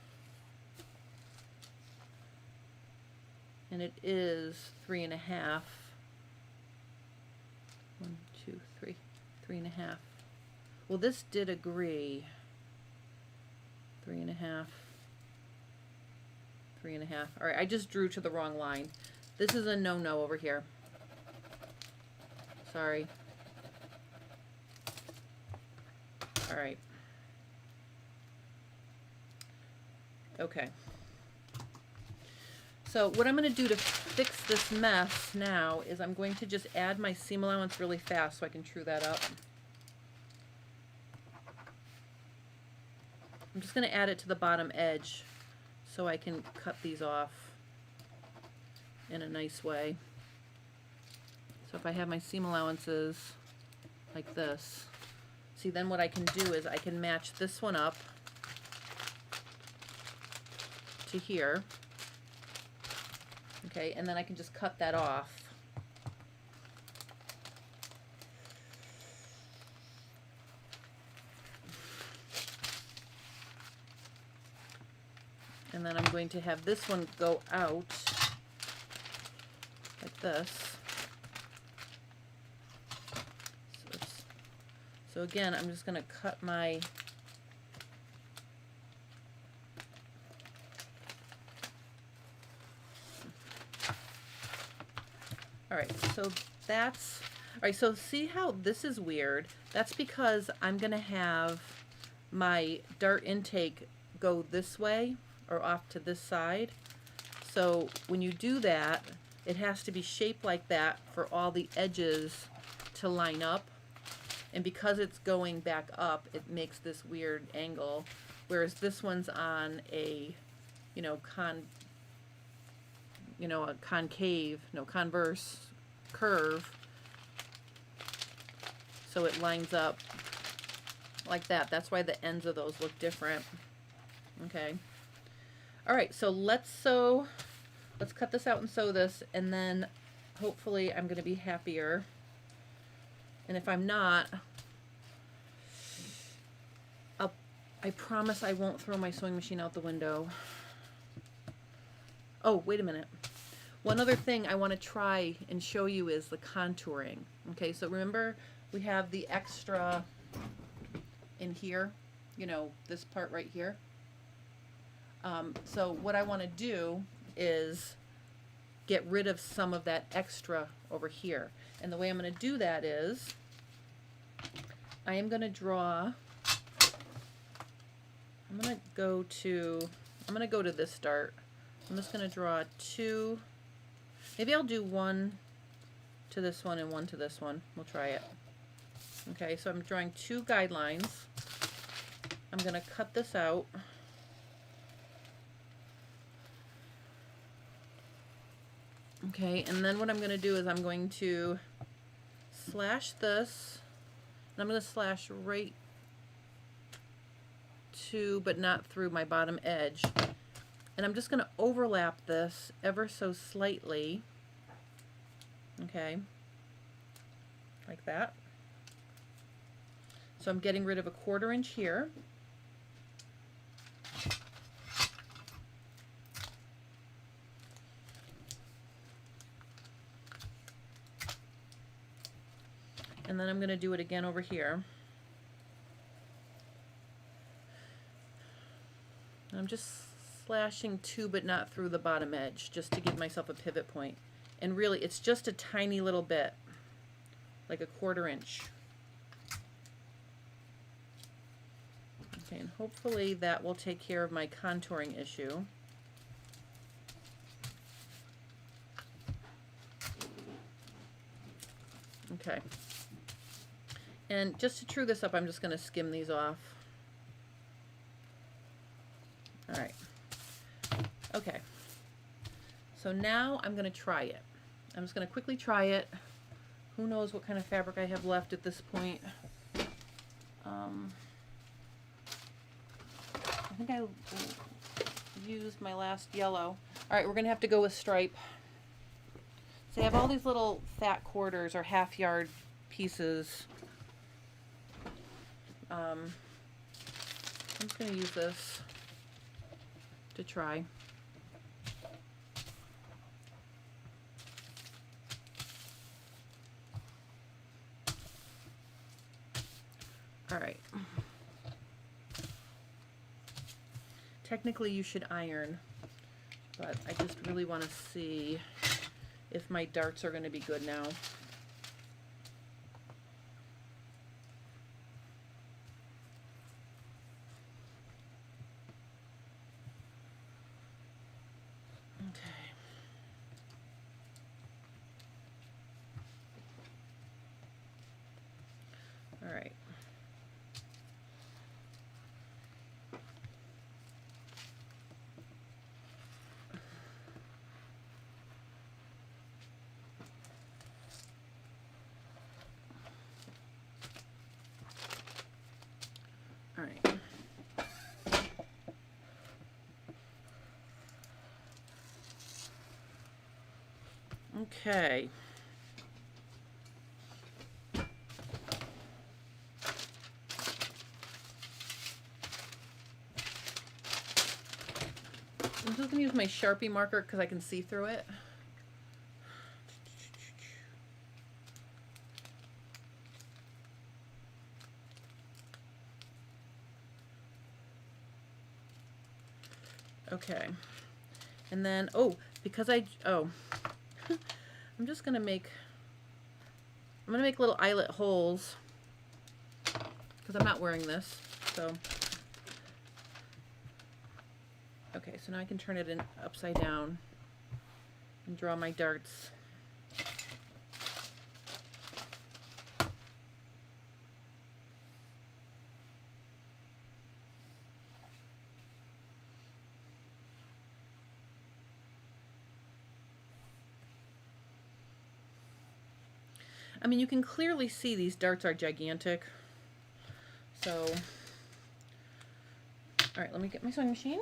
[SPEAKER 1] And it is 3 1/2. 1, 2, 3, 3 1/2. Well, this did agree. 3.5. 3.5. All right, I just drew to the wrong line. This is a no-no over here. Sorry. All right. Okay. So what I'm going to do to fix this mess now is I'm going to just add my seam allowance really fast so I can true that up. I'm just going to add it to the bottom edge so I can cut these off in a nice way. So if I have my seam allowances like this, see, then what I can do is I can match this one up to here. Okay, and then I can just cut that off. And then I'm going to have this one go out like this. So again, I'm just going to cut my Alright, so that's, alright, so see how this is weird? That's because I'm going to have my dart intake go this way, or off to this side. So when you do that, it has to be shaped like that for all the edges to line up. And because it's going back up, it makes this weird angle. Whereas this one's on a, a concave, no, converse curve. So it lines up like that. That's why the ends of those look different. Okay. All right, so let's cut this out and sew this, and then hopefully I'm going to be happier. And if I'm not, I promise I won't throw my sewing machine out the window. Oh, wait a minute. One other thing I want to try and show you is the contouring. Okay, so remember we have the extra in here, this part right here. So what I want to do is get rid of some of that extra over here. And the way I'm going to do that is I'm going to go to this dart. I'm just going to draw two. Maybe I'll do one to this one and one to this one. We'll try it. Okay, so I'm drawing two guidelines. I'm going to cut this out. Okay, and then what I'm going to do is I'm going to slash this, and I'm going to slash right to, but not through my bottom edge. And I'm just going to overlap this ever so slightly. Okay, like that. So I'm getting rid of a 1/4 inch here. And then I'm going to do it again over here. I'm just slashing to, but not through the bottom edge, just to give myself a pivot point. And really, it's just a tiny little bit, like a 1/4 inch. Okay, and hopefully that will take care of my contouring issue. Okay. And just to true this up, I'm just going to skim these off. All right. Okay. So now I'm going to try it. I'm just going to quickly try it. Who knows what kind of fabric I have left at this point. I think I used my last yellow. All right, we're going to have to go with stripe. So I have all these little fat quarters or half-yard pieces. I'm just going to use this to try. All right. Technically you should iron, but I just really want to see if my darts are going to be good now. Okay. All right. All right. Okay. I'm just going to use my Sharpie marker because I can see through it. Okay. And then, because I'm just going to make, little eyelet holes because I'm not wearing this, so. Okay, so now I can turn it in upside down and draw my darts. I mean, you can clearly see these darts are gigantic. So, all right, let me get my sewing machine.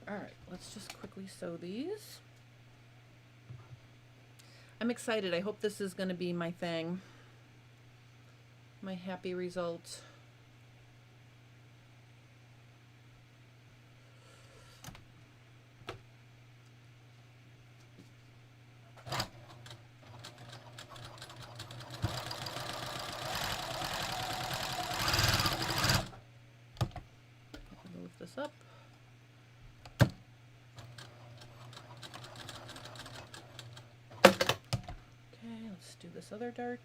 [SPEAKER 1] All right, let's just quickly sew these. I'm excited. I hope this is going to be my thing. My happy result. Move this up. Okay, let's do this other dart.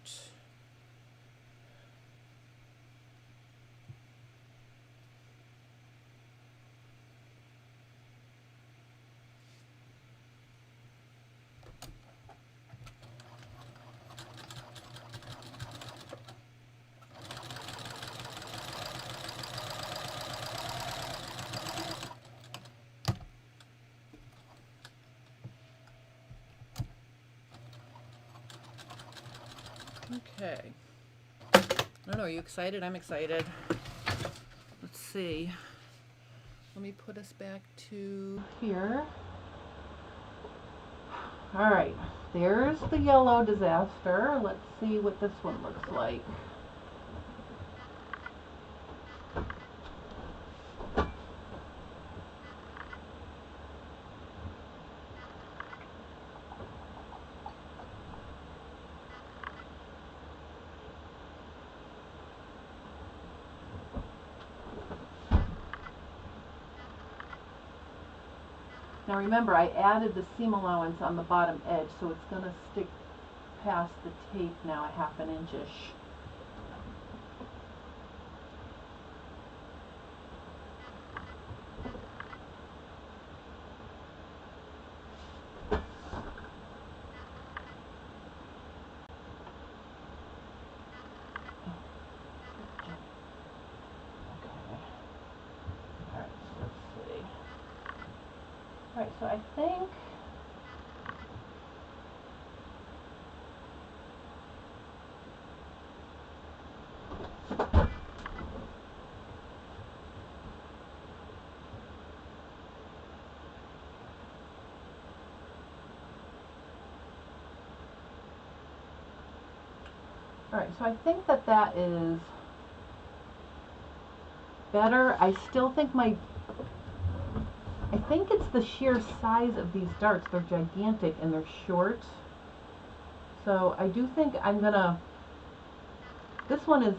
[SPEAKER 1] Okay. I don't know, are you excited? I'm excited. Let's see. Let me put us back to here. All right, there's the yellow disaster. Let's see what this one looks like. Now remember, I added the seam allowance on the bottom edge, so it's going to stick past the tape now a 1/2 inch-ish. Alright, so I think that is better. I still think I think it's the sheer size of these darts. They're gigantic and they're short. So I do think I'm gonna, this one is,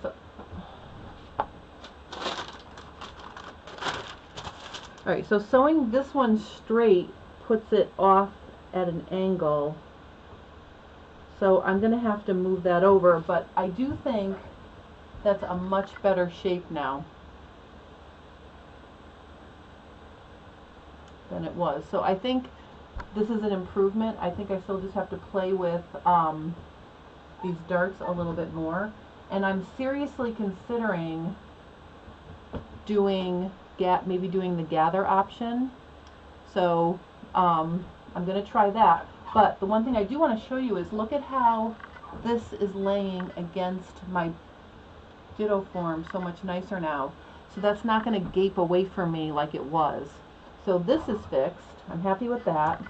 [SPEAKER 1] alright, so sewing this one straight puts it off at an angle. So I'm gonna have to move that over, but I do think that's a much better shape now than it was. So I think this is an improvement. I think I still just have to play with these darts a little bit more. And I'm seriously considering doing maybe doing the gather option. So I'm going to try that. But the one thing I do want to show you is look at how this is laying against my ditto form so much nicer now. So that's not going to gape away from me like it was. So this is fixed. I'm happy with that.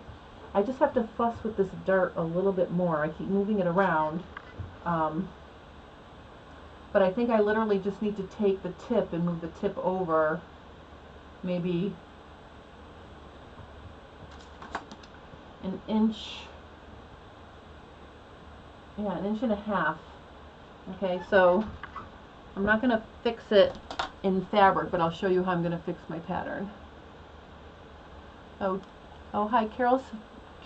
[SPEAKER 1] I just have to fuss with this dart a little bit more. I keep moving it around. But I think I literally just need to take the tip and move the tip over maybe an inch, yeah, an inch and a half. Okay, so I'm not going to fix it in fabric, but I'll show you how I'm going to fix my pattern. Oh, hi, Carol.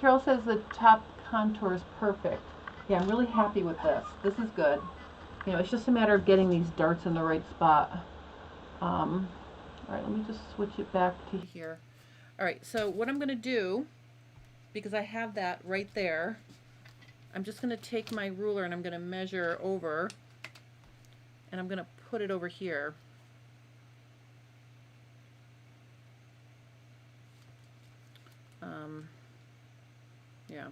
[SPEAKER 1] Carol says the top contour is perfect. Yeah, I'm really happy with this. This is good. You know, it's just a matter of getting these darts in the right spot. All right, let me just switch it back to here. All right, so what I'm going to do, because I have that right there, I'm just going to take my ruler and I'm going to measure over, and I'm going to put it over here. Yeah,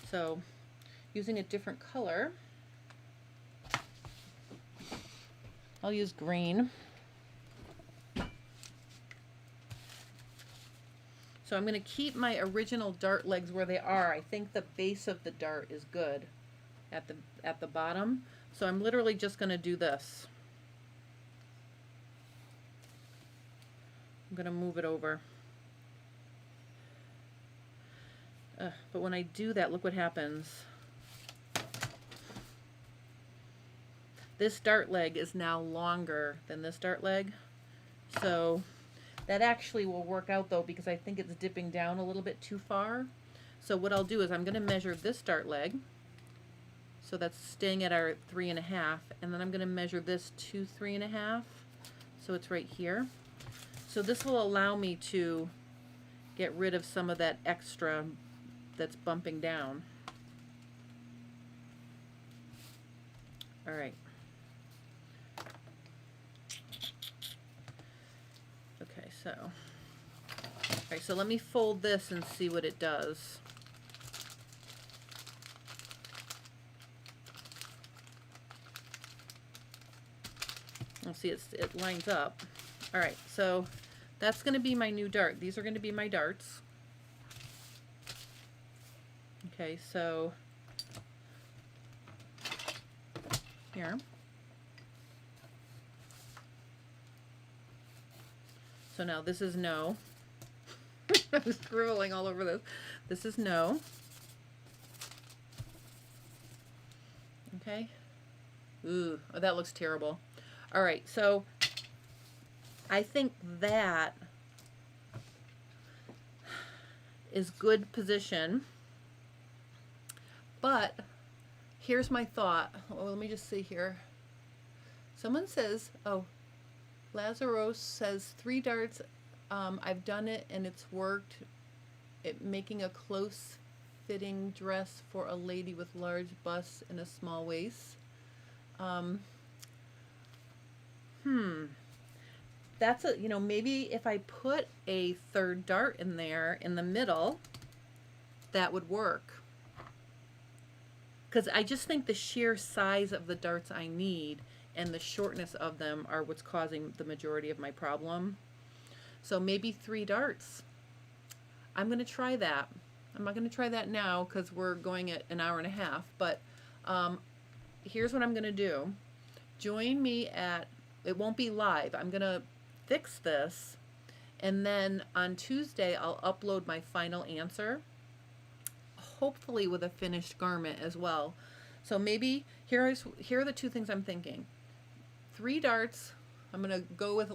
[SPEAKER 1] so using a different color, I'll use green. So I'm going to keep my original dart legs where they are. I think the base of the dart is good at the bottom. So I'm literally just going to do this. I'm going to move it over. But when I do that, look what happens. This dart leg is now longer than this dart leg. So that actually will work out though, because I think it's dipping down a little bit too far. So what I'll do is I'm going to measure this dart leg. So that's staying at our 3.5, and then I'm going to measure this to 3.5. So it's right here. So this will allow me to get rid of some of that extra that's bumping down. All right. Okay, so, all right, so let me fold this and see what it does. You'll see it lines up. All right, so that's going to be my new dart. These are going to be my darts. Okay, so here. So now this is no. I'm scribbling all over this. This is no. Okay. Ooh, oh, that looks terrible. All right, so I think that is good position. But here's my thought. Oh, let me just see here. Someone says, oh, Lazarus says 3 darts. I've done it and it's worked. Making a close fitting dress for a lady with large busts and a small waist. That's a, you know, maybe if I put a 3rd dart in there in the middle, that would work. Because I just think the sheer size of the darts I need and the shortness of them are what's causing the majority of my problem. So maybe 3 darts. I'm going to try that. I'm not going to try that now because we're going at an hour and a half. But here's what I'm going to do. Join me at, it won't be live. I'm going to fix this. And then on Tuesday, I'll upload my final answer. hopefully with a finished garment as well. So maybe here are the two things I'm thinking. 3 darts. I'm going to go with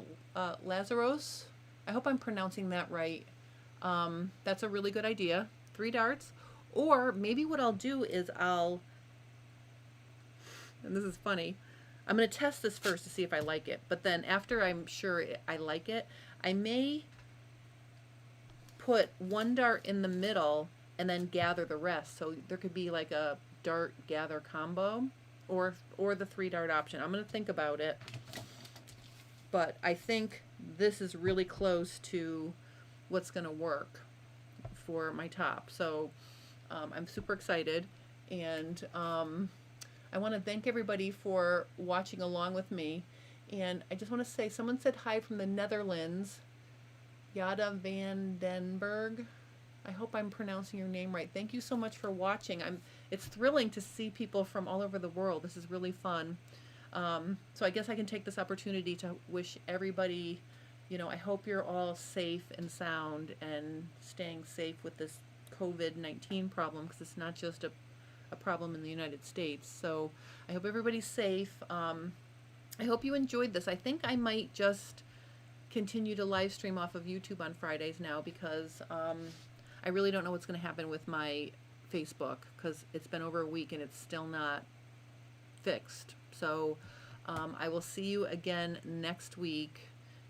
[SPEAKER 1] Lazarus. I hope I'm pronouncing that right. That's a really good idea. 3 darts. Or maybe what I'll do is and this is funny, I'm going to test this first to see if I like it. But then after I'm sure I like it, I may put 1 dart in the middle and then gather the rest. So there could be like a dart gather combo, or the 3 dart option. I'm going to think about it. But I think this is really close to what's going to work for my top. So I'm super excited, and I want to thank everybody for watching along with me. And I just want to say, someone said hi from the Netherlands, Yada van den Berg. I hope I'm pronouncing your name right. Thank you so much for watching. It's thrilling to see people from all over the world. This is really fun. So I guess I can take this opportunity to wish everybody, I hope you're all safe and sound and staying safe with this COVID-19 problem, because it's not just a problem in the United States. So I hope everybody's safe. I hope you enjoyed this. I think I might just continue to live stream off of YouTube on Fridays now, because I really don't know what's going to happen with my Facebook, because it's been over a week and it's still not fixed. So I will see you again next week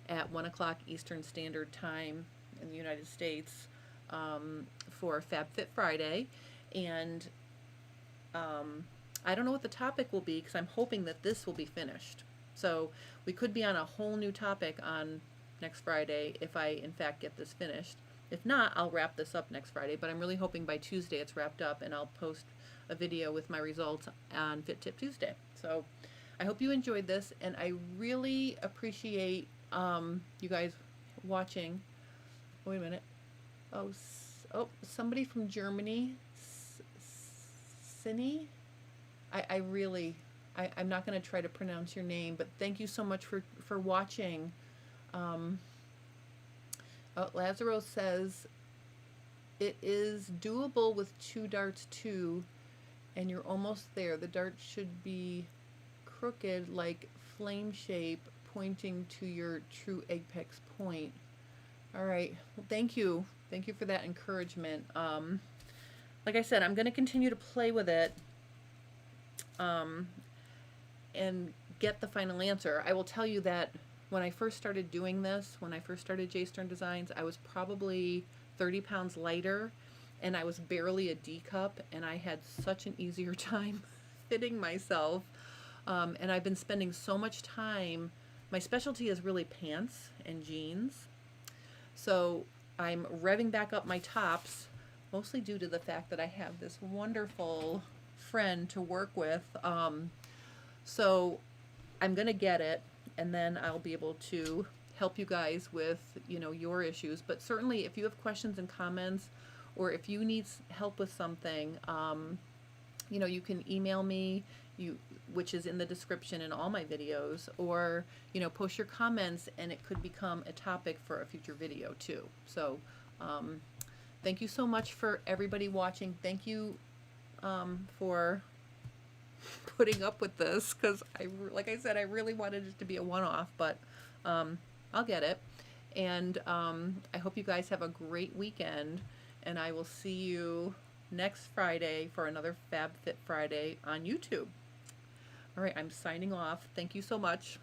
[SPEAKER 1] at 1 o'clock Eastern Standard Time in the United States for Fab Fit Friday. And I don't know what the topic will be, because I'm hoping that this will be finished. So we could be on a whole new topic on next Friday if I in fact get this finished. If not, I'll wrap this up next Friday, but I'm really hoping by Tuesday it's wrapped up, and I'll post a video with my results on Fit Tip Tuesday. So I hope you enjoyed this, and I really appreciate you guys watching. Wait a minute. Oh, somebody from Germany, Cine. I'm not going to try to pronounce your name, but thank you so much for watching. Lazaro says it is doable with 2 darts too, and you're almost there. The dart should be crooked like flame shape, pointing to your true apex point. All right, well, thank you for that encouragement. Like I said, I'm going to continue to play with it and get the final answer. I will tell you that when I first started doing this, when I first started J Stern Designs, I was probably 30 pounds lighter, and I was barely a D cup, and I had such an easier time fitting myself. And I've been spending so much time. My specialty is really pants and jeans. So I'm revving back up my tops, mostly due to the fact that I have this wonderful friend to work with. So I'm going to get it, and then I'll be able to help you guys with, your issues. But certainly if you have questions and comments, or if you need help with something, you can email me, which is in the description in all my videos, or, post your comments, and it could become a topic for a future video too. So thank you so much for everybody watching. Thank you for putting up with this, because like I said, I really wanted it to be a one-off, but I'll get it. And I hope you guys have a great weekend, and I will see you next Friday for another Fab Fit Friday on YouTube. All right, I'm signing off. Thank you so much.